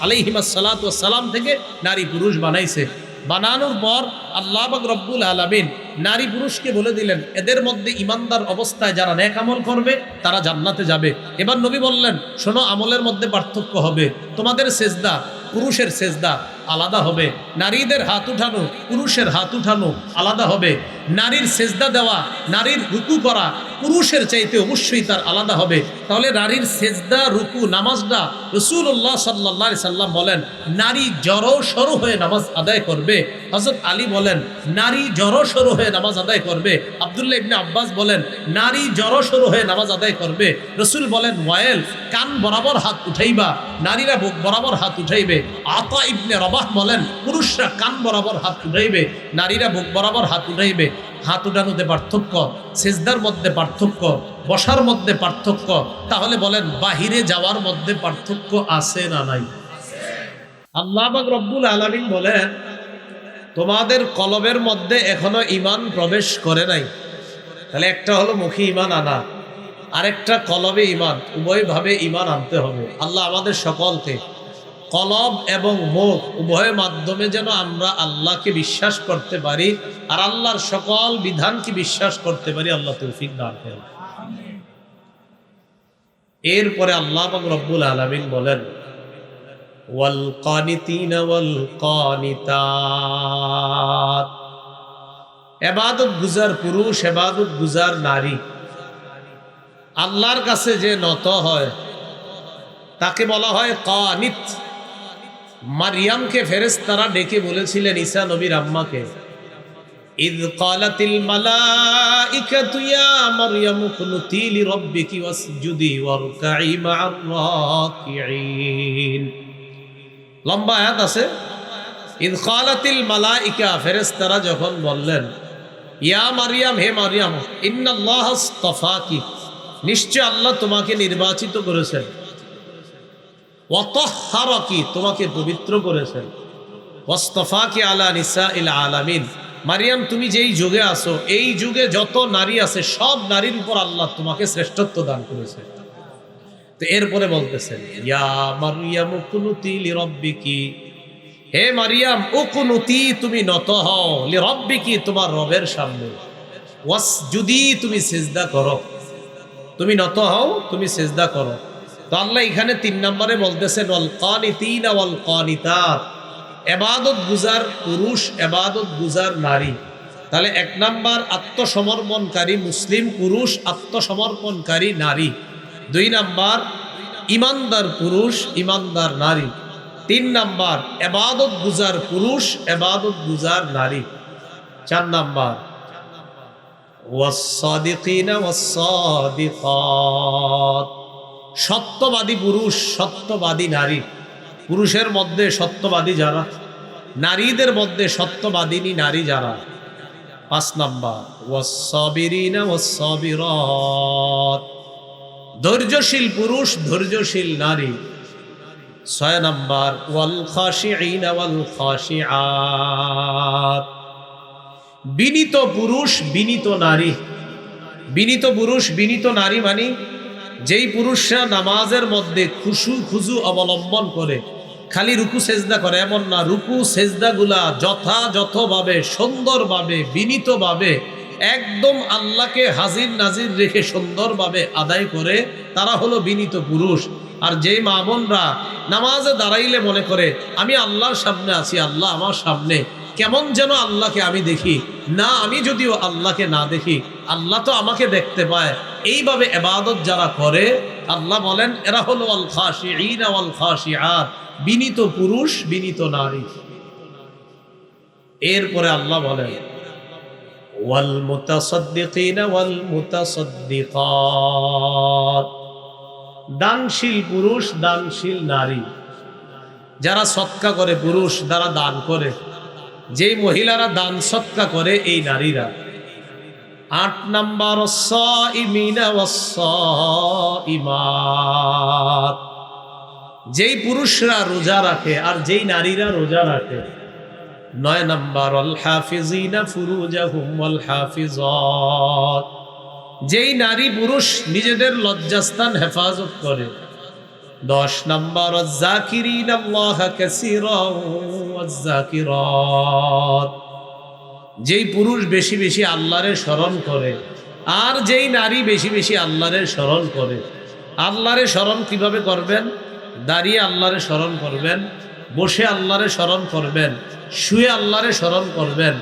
আলাইহিমাস সালাতু ওয়াস সালাম থেকে নারী পুরুষ বানাইছে। বানানোর পর আল্লাহ পাক রব্বুল আলামিন নারী পুরুষকে বলে দিলেন, এদের মধ্যে ইমানদার অবস্থায় যারা নেক আমল করবে তারা জান্নাতে যাবে। এবার নবী বললেন, শোনো, আমলের মধ্যে পার্থক্য হবে। তোমাদের সেজদা পুরুষের সেজদা আলাদা হবে, নারীদের হাত উঠানো পুরুষের হাত উঠানো আলাদা হবে, নারীর সেজদা দেওয়া নারীর রুকু করা পুরুষের চাইতে অবশ্যই তার আলাদা হবে। তাহলে নারীর সেজদা রুকু নামাজটা রাসূলুল্লাহ সাল্লাল্লাহু আলাইহি সাল্লাম বলেন নারী জড়সড় হয়ে নামাজ আদায় করবে। হযরত আলী বলেন নারী জড়সড় হয়ে নামাজ আদায় করবে। আব্দুল্লাহ ইবনে আব্বাস বলেন নারী জড়সড় হয়ে নামাজ আদায় করবে। রাসূল বলেন ওয়াইল কান বরাবর হাত উঠাইবা, নারীরা বুক বরাবর হাত উঠাইবে। আতা ইবনে রবাহ বলেন পুরুষরা কান বরাবর হাত উঠাইবে, নারীরা বুক বরাবর হাত উঠাইবে। হাত উঠানোতে পার্থক্য, সেজদার মধ্যে পার্থক্য, বসার মধ্যে পার্থক্য। তাহলে বলেন বাহিরে যাওয়ার মধ্যে পার্থক্য আছে না নাই? আল্লাহ পাক রব্বুল আলামিন বলেন তোমাদের কলবের মধ্যে এখনো ঈমান প্রবেশ করে নাই। তাহলে একটা হলো মুখে ঈমান আনা, আরেকটা কলবে ঈমান, উভয়ভাবে ঈমান আনতে হবে। আল্লাহ আমাদের সকলকে কলব এবং মুখ উভয়ের মাধ্যমে যেন আমরা আল্লাহকে বিশ্বাস করতে পারি আর আল্লাহর সকল বিধানকে বিশ্বাস করতে পারি। আল্লাহ তৌফিক দান করেন। এরপরে আল্লাহ পাক রব্বুল আলামিন বলেন ওয়াল কানিতিনা ওয়াল কানিতাত, ইবাদত গুজার পুরুষ ইবাদত গুজার নারী আল্লাহর কাছে যে নত হয় তাকে বলা হয় কানিত। মারিয়ামকে ফেরেশতারা ডেকে বলেছিলেন ঈসা নবীর আম্মাকে ইয ক্বালাতিল মালাইকাতু ইয়া মারইয়াম কুনুতি লিরাব্বিকি ওয়াসজুদি ওয়ারকাই মা'আর রাকিঈন। লম্বা আয়াত আছে। ইয ক্বালাতিল মালাইকা, ফেরেশতারা যখন বললেন ইয়া মারিয়াম, হে মারিয়াম, ইন্নাল্লাহা ইসতাফাকি, নিশ্চয় আল্লাহ তোমাকে নির্বাচিত করেছেন, ওয়াতাহহারাকি, তোমাকে পবিত্র করেছেন, ওয়াসতাফাকি আলা নিসাইল আলামিন। মারিয়াম তুমি যেই যুগে আছো এই যুগে যত নারী আছে সব নারীর উপর আল্লাহ তোমাকে শ্রেষ্ঠত্ব দান করেছেন। তো এরপরে বলতেছেন ইয়া মারিয়াম কুনুতি লিরাব্বিকি, হে মারিয়াম উকুনুতি, তুমি নত হও, লিরাব্বিকি, তোমার রবের সামনে, ওয়াসজুদি, তুমি সিজদা করো, তুমি নত হও, তুমি সিজদা করো। তো আল্লাহ এখানে 3 নম্বরে বলতেছেন ওয়াল কানিতিনা ওয়াল কানিতাত, ইবাদত গুজার পুরুষ ইবাদত গুজার নারী। তাহলে 1 নাম্বার আত্মসমর্পণকারী মুসলিম পুরুষ, আত্মসমর্পণকারী নারী। 2 নাম্বার ইমানদার পুরুষ ইমানদার নারী। 3 নাম্বার ইবাদত গুজার পুরুষ ইবাদত গুজার নারী। 4 নাম্বার ওয়াস-সাদিকিনা ওয়াস-সাদিকাত, সত্যবাদী পুরুষ সত্যবাদী নারী। পুরুষের মধ্যে সত্যবাদী যারা, নারীদের মধ্যে সত্যবাদিনী নারী যারা। 5 নাম্বার ওয়াস-সাবিরিনা ওয়াস-সাবিরাত, ধৈর্যশীল পুরুষ ধৈর্যশীল নারী। 6 নাম্বার ওয়াল খাশিঈনা ওয়াল খাশিআত, বিনীত পুরুষ বিনীত নারী। বিনীত পুরুষ বিনীত নারী মানে যেই পুরুষরা নামাজের মধ্যে খুজু অবলম্বন করে, খালি রুকু সেজদা করে এমন না, রুকু সেজদাগুলা যথাযথভাবে সুন্দরভাবে বিনীতভাবে একদম আল্লাহকে হাজির নাজির রেখে সুন্দরভাবে আদায় করে, তারা হলো বিনীত পুরুষ। আর যেই মা বোনরা নামাজে দাঁড়াইলে মনে করে আমি আল্লাহর সামনে আছি, আল্লাহ আমার সামনে, কেমন যেন আল্লাহকে আমি দেখি না, আমি যদিও আল্লাহকে না দেখি আল্লাহ তো আমাকে দেখতে পায়, এইভাবে ইবাদত যারা করে আল্লাহ বলেন এরা হলো আল খাশিঈনা ওয়াল খাশিআত, বিনীত পুরুষ বিনীত নারী। এরপরে আল্লাহ বলেন ওয়াল মুতাসাদ্দিকিনা ওয়াল মুতাসাদ্দিকাত, দানশীল পুরুষ দানশীল নারী। যারা সদকা করে পুরুষ, যারা দান করে, যেই মহিলারা দান সদকা করে এই নারীরা। 8 নাম্বার ওয়াস-সাইমিনা ওয়াস-সাইমাত, যেই পুরুষরা রোজা রাখে আর যেই নারীরা রোজা রাখে। 9 নাম্বার ওয়াল হাফিজিনা ফুরুজাহুম ওয়াল হাফিজাত, যেই নারী পুরুষ নিজেদের লজ্জাস্থান হেফাজত করে। 10 নাম্বার ওয়াজ-জাকিরিনাল্লাহা কাসীরান ওয়াজ-জাকিরাত, যেই পুরুষ বেশি বেশি আল্লাহরে স্মরণ করে আর যেই নারী বেশি বেশি আল্লাহরে স্মরণ করে। আল্লাহরে স্মরণ কিভাবে করবেন? দাঁড়িয়ে আল্লাহরে স্মরণ করবেন, বসে আল্লাহরে স্মরণ করবেন, শুয়ে আল্লাহরে স্মরণ করবেন।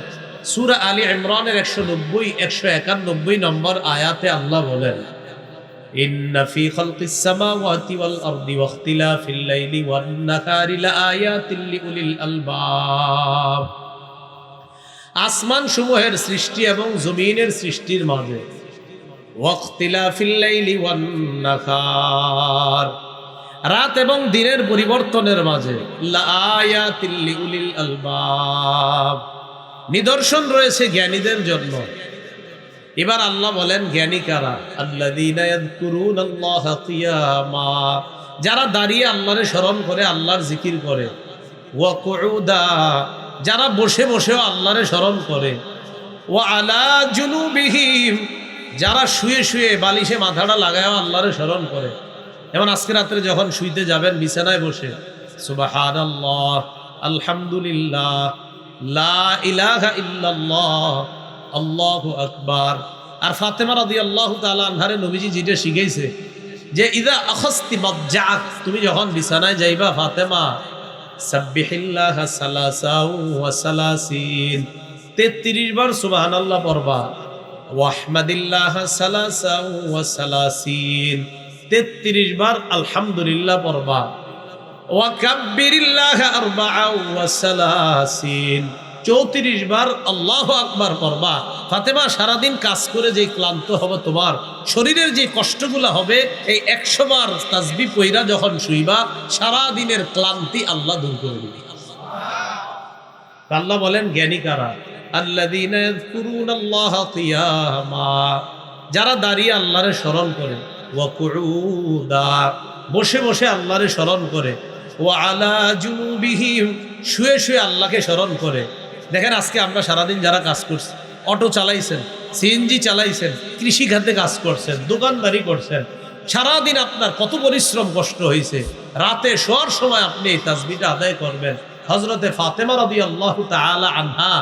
সূরা আলী ইমরানের 191 নম্বর আয়াতে আল্লাহ বলেন, ইন্না ফি খালকিস সামাওয়াতি ওয়াল আরদি ওয়াখতিলাফিল লাইলি ওয়ান নাহারি লাআয়াতিল লিউলিল আলবাব। আসমান সমূহের সৃষ্টি এবং জমিনের সৃষ্টির মাঝে, ওয়াখতিলাফিল লাইলি ওয়ান নাহার, রাত এবং দিনের পরিবর্তনের মাঝে, লাআয়াতিল লিউলিল আলবাব, নিদর্শন রয়েছে জ্ঞানীদের জন্য। এবার আল্লাহ বলেন জ্ঞানী কারা? আল্লাযীনা ইয়াযকুরুনাল্লাহা কিয়ামা, যারা দাঁড়িয়ে আল্লাহরে স্মরণ করে, আল্লাহর জিকির করে। ওয়া কুউদা, যারা বসে বসেও আল্লাহরে স্মরণ করে। ওয়া আলা জুনুবিহিম, যারা শুয়ে শুয়ে বালিশে মাথাটা লাগায়ও আল্লাহরে স্মরণ করে। যেমন আজকে রাত্রে যখন শুইতে যাবেন বিছানায় বসে সুবহানাল্লাহ, আলহামদুলিল্লাহ, লা ইলাহা ইল্লাল্লাহ, আল্লাহু আকবার। আর ফাতেমা রাদিয়াল্লাহু তাআলা আনহারে নবীজি যেটা শিখাইছে যে ইযা আখাসতি মাদজাক, তুমি যখন বিছানায় যাইবা ফাতেমা, সাব্বিহিল্লাহা সালাসাও ওয়া সালাসিন, 33 বার সুবহানাল্লাহ পড়বা। ওয়াহমাদিল্লাহা সালাসাও ওয়া সালাসিন, 33 বার আলহামদুলিল্লাহ পড়বা। ওয়া কাব্বিরিল্লাহা আরবাআও ওয়া সালাসিন, 34 বার আল্লাহু আকবার পড়বা। ফাতেমা, সারাদিন কাজ করে যে ক্লান্ত হবে, তোমার শরীরের যে কষ্টগুলো হবে, এই 100 বার তাসবিহ পইরা যখন শুইবা, সারা দিনের ক্লান্তি আল্লাহ দূর করে দিবে। আল্লাহ বলেন জ্ঞানী কারা? আল্লাযীনা ইয়াযকুরুনাল্লাহা কিয়ামা, যারা দাঁড়িয়ে আল্লাহরে স্মরণ করে। ওয়া কুউদা, বসে বসে আল্লাহরে স্মরণ করে। ওয়া আলা জুনুবিহিম, শুয়ে শুয়ে আল্লাহকে স্মরণ করে। দেখেন আজকে আমরা সারাদিন যারা কাজ করছি, অটো চালাইছেন, সিএনজি চালাইছেন, কৃষি খাতে কাজ করছেন, দোকানদারি করছেন, সারাদিন আপনার কত পরিশ্রম কষ্ট হয়েছে, রাতে শোয়ার সময় আপনি এই তাসবিহটা আদায় করবেন। হযরতে ফাতেমা রাদিয়াল্লাহু তাআলা আনহা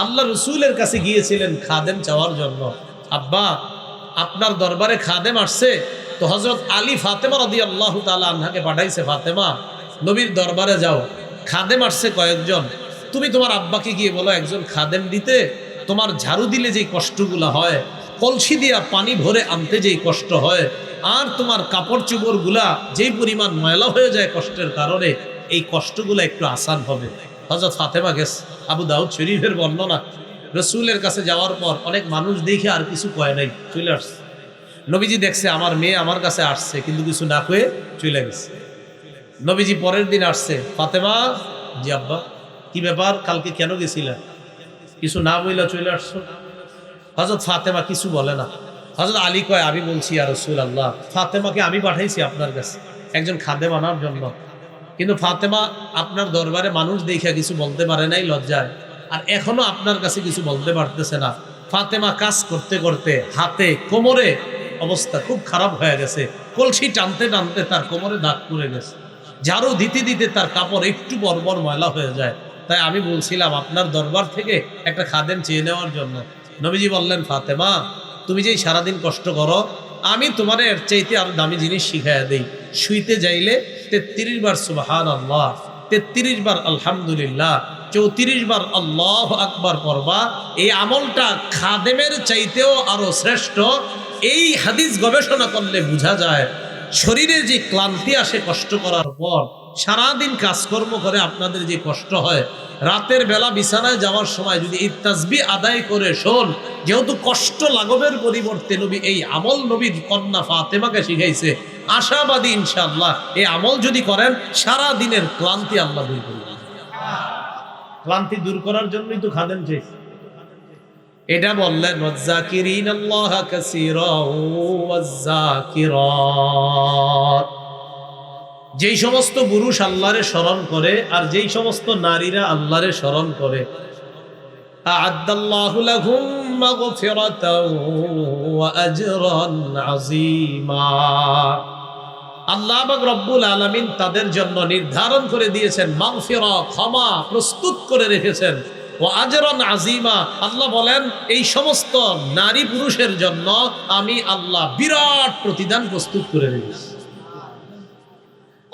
আল্লাহ রাসূলের কাছে গিয়েছিলেন খাদেম চাওয়ার জন্য। আব্বা, আপনার দরবারে খাদেম আসছে। তো হযরত আলী ফাতেমা রাদিয়াল্লাহু তাআলা আনহাকে পাঠাইছে, ফাতেমা নবীর দরবারে যাও, খাদেম আসছে কয়েকজন, তুমি তোমার আব্বাকে গিয়ে বলো একজন খাদেম দিতে। তোমার ঝাড়ু দিলে যেই কষ্টগুলো হয়, কলসি দিয়া পানি ভরে আনতে যেই কষ্ট হয়, আর তোমার কাপড় চোপড়গুলা যেই পরিমাণ ময়লা হয়ে যায় কষ্টের কারণে, এই কষ্টগুলো একটু আসান হবে। হযরত ফাতেমা গেছে। আবু দাউদ শরীফের বর্ণনা, রসুলের কাছে যাওয়ার পর অনেক মানুষ দেখে আর কিছু কয় নাই, চলে আসছে। নবীজি দেখছে আমার মেয়ে আমার কাছে আসছে, কিন্তু কিছু না কয়ে চলে গেছে। নবীজি পরের দিন আসছে, ফাতেমা, জি আব্বা, কি ব্যাপার, কালকে কেন গেছিলা? কিছু না বইলা চলে আসছো। হযরত ফাতেমা কিছু বলে না। হযরত আলী কয়, আমি বলছি ইয়া রাসূলুল্লাহ, ফাতেমাকে আমি পাঠাইছি আপনার কাছে একজন খাদেম আনার জন্য, কিন্তু ফাতেমা আপনার দরবারে মানুষ দেখে কিছু বলতে পারে নাই লজ্জায়, আর এখনো আপনার কাছে কিছু বলতে পারতেছে না। ফাতেমা কাজ করতে করতে হাতে কোমরে অবস্থা খুব খারাপ হয়ে গেছে, কলসি টানতে টানতে তার কোমরে দাগ পড়ে গেছে, ঝাড়ু দিতে দিতে তার কাপড় একটু বর্বর ময়লা হয়ে যায়। তাই আমি বলছিলাম আপনার দরবার থেকে একটা খাদেম চেয়ে নেওয়ার জন্য। নবীজি বললেন, ফাতেমা, তুমি যেই সারাদিন কষ্ট করো, আমি তোমার এর চাইতে আরো দামি জিনিস শিখাইয়া দেই। শুইতে যাইলে 33 বার সুবহানাল্লাহ, 33 বার আলহামদুলিল্লাহ, 34 বার আল্লাহু আকবার পড়বা। এই আমলটা খাদেমের চাইতেও আরো শ্রেষ্ঠ। এই হাদিস গবেষণা করলে বোঝা যায়, শরীরে যে ক্লান্তি আসে কষ্ট করার পর, সারাদিন কাজকর্ম করে আপনাদের যে কষ্ট হয়, রাতের বেলা বিছানায় যাওয়ার সময় যদি এই তাসবিহ আদায় করে শোন, যেহেতু কষ্ট লাঘবের পরিবর্তে নবী এই আমল নবীর কন্যা ফাতেমাকে শিখাইছে, আশাবাদী ইনশাআল্লাহ এই আমল যদি করেন সারা দিনের ক্লান্তি আল্লাহ দূর করবে। ক্লান্তি দূর করার জন্যই তো খাদেম চেয়েছে। এটা বললেন, ওয়াযাকিরিনাল্লাহা কাসীরাও ওয়াযাকিরাত, যেই সমস্ত পুরুষ আল্লাহরে স্মরণ করে আর যেই সমস্ত নারীরা আল্লাহরে স্মরণ করে, আ'আদ্দাল্লাহু লাহুম মাগফিরাতাও ওয়া আজরান আযীমা, আল্লাহ পাক রব্বুল আলামিন তাদের জন্য নির্ধারণ করে দিয়েছেন মাগফিরাত, ক্ষমা প্রস্তুত করে রেখেছেন, ওয়া আজরান আযীমা। আল্লাহ বলেন এই সমস্ত নারী পুরুষের জন্য আমি আল্লাহ বিরাট প্রতিদান প্রস্তুত করে রেখেছি।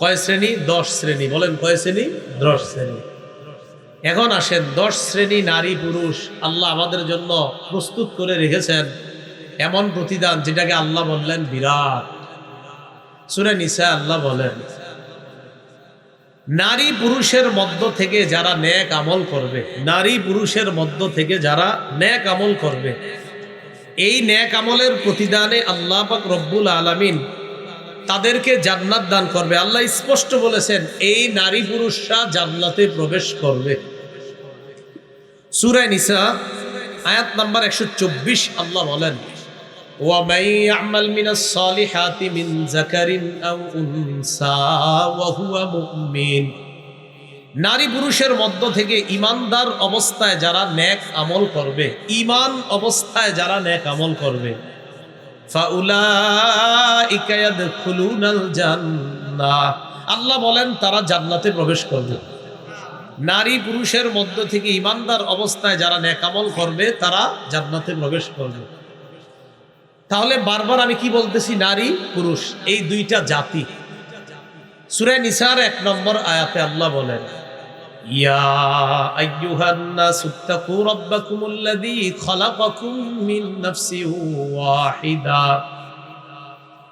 কয় শ্রেণী? 10 শ্রেণী। বলেন কয় শ্রেণী? 10 শ্রেণী। এখন আসেন 10 শ্রেণী নারী পুরুষ আল্লাহ আমাদের জন্য প্রস্তুত করে রেখেছেন এমন প্রতিদান, যেটাকে আল্লাহ বললেন বিরাট। সূরা নিসা আল্লাহ বলেন, নারী পুরুষের মধ্য থেকে যারা নেক আমল করবে, নারী পুরুষের মধ্য থেকে যারা নেক আমল করবে, এই নেক আমলের প্রতিদানে আল্লাহ পাক রব্বুল আলামিন তাদেরকে জান্নাত দান করবে। আল্লাহ স্পষ্ট বলেছেন এই নারী পুরুষরা জান্নাতে প্রবেশ করবে। সূরা নিসা আয়াত নাম্বার 124 আল্লাহ বলেন, وَمَن يَعْمَلْ مِنَ الصَّالِحَاتِ مِنْ ذَكَرٍ أَوْ أُنثَى وَهُوَ مُؤْمِنٌ, নারী পুরুষের মধ্য থেকে ঈমানদার অবস্থায় যারা নেক আমল করবে, ঈমান অবস্থায় যারা নেক আমল করবে, فَأُولَٰئِكَ يَدْخُلُونَ الْجَنَّةَ, আল্লাহ বলেন তারা জান্নাতে প্রবেশ করবে। নারী পুরুষের মধ্য থেকে ঈমানদার অবস্থায় যারা নেক আমল করবে তারা জান্নাতে প্রবেশ করবে। তাহলে বারবার আমি কি বলতেছি? নারী পুরুষ এই দুইটা জাতি। সূরা নিসার 1 নম্বর আয়াতে আল্লাহ বলেন, ইয়া আইয়ুহান নাসুত্তাকু রাব্বাকুমুল্লাযী খালাকাকুম মিন নাফসিন ওয়াহিদা,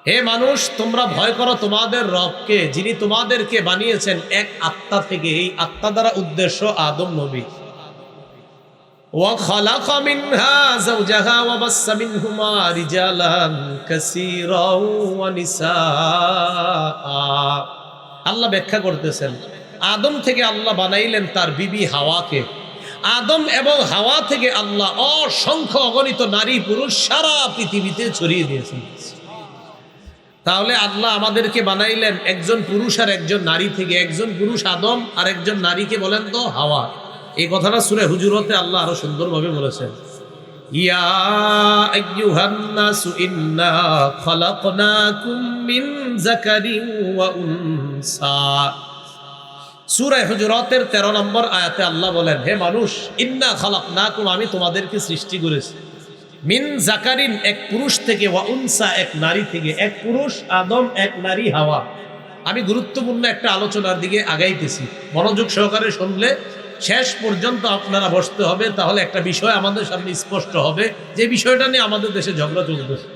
হে মানুষ তোমরা ভয় করো তোমাদের রবকে, যিনি তোমাদেরকে বানিয়েছেন এক আত্মা থেকে। এই আত্মা দ্বারা উদ্দেশ্য আদম নবী। وَخَلَقَ مِنْهَا زَوْجَهَا وَبَثَّ مِنْهُمَا رِجَالًا كَثِيرًا وَنِسَاءً। আল্লাহ ব্যাখ্যা করতেছেন আদম থেকে আল্লাহ বানাইলেন তার বিবি হাওয়াকে। আদম এবং হাওয়া থেকে আল্লাহ অসংখ্য অগণিত নারী পুরুষ সারা পৃথিবীতে ছড়িয়ে দিয়েছেন। তাহলে আল্লাহ আমাদেরকে বানাইলেন একজন পুরুষ আর একজন নারী থেকে। একজন পুরুষ আদম আর একজন নারীকে বলেন তো হাওয়া। এই কথাটা সূরা হুজুরাতে আল্লাহ আরো সুন্দরভাবে বলেছেন, ইয়া আইয়ুহান নাসু ইন্না খালাকনাকুম মিন যাকারিন ওয়া উনসা। সূরা হুজুরাতের 13 নম্বর আয়াতে আল্লাহ বলেন, হে মানুষ, ইন্না খালাকনাকুম, আমি তোমাদেরকে সৃষ্টি করেছি, মিন যাকারিন, এক পুরুষ থেকে, ওয়া উনসা, এক নারী থেকে। এক পুরুষ আদম, এক নারী হাওয়া। আমি গুরুত্বপূর্ণ একটা আলোচনার দিকে আগাইতেছি, মনোযোগ সহকারে শুনলে শেষ পর্যন্ত আপনারা বসতে হবে, তাহলে একটা বিষয় আমাদের সামনে স্পষ্ট হবে, যে বিষয়টা নিয়ে আমাদের দেশে ঝগড়া চলতেছে।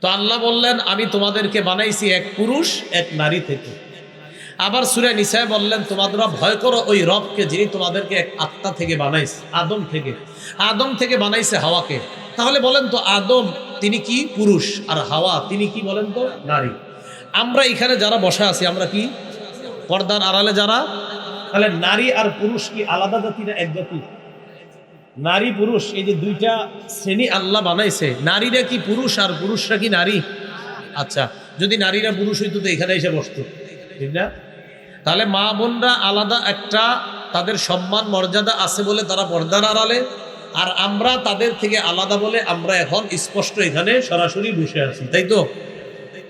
তো আল্লাহ বললেন আমি তোমাদেরকে বানাইছি এক পুরুষ এক নারী থেকে। আবার সূরা নিসায় বললেন তোমরা ভয় করো ওই রবকে, যিনি তোমাদেরকে এক আত্মা থেকে বানাইছে, আদম থেকে। আদম থেকে বানাইছে হাওয়াকে। তাহলে বলেন তো আদম তিনি কি? পুরুষ। আর হাওয়া তিনি কি বলেন তো? নারী। আমরা এখানে যারা বসা আছি আমরা কি? পর্দার আড়ালে যারা। তাহলে নারী আর পুরুষ কি আলাদা জাতি না এক জাতি? নারী পুরুষ এই যে দুইটা শ্রেণী আল্লাহ বানাইছে, নারীরা কি পুরুষ আর পুরুষরা কি নারী? আচ্ছা, যদি নারীরা পুরুষ হইতো তো এখানে এসে বসতো, ঠিক না? তাহলে মা বোনরা আলাদা একটা, তাদের সম্মান মর্যাদা আছে বলে তারা পর্দার আড়ালে, আর আমরা তাদের থেকে আলাদা বলে আমরা এখন স্পষ্ট এখানে সরাসরি বসে আছি, তাই তো?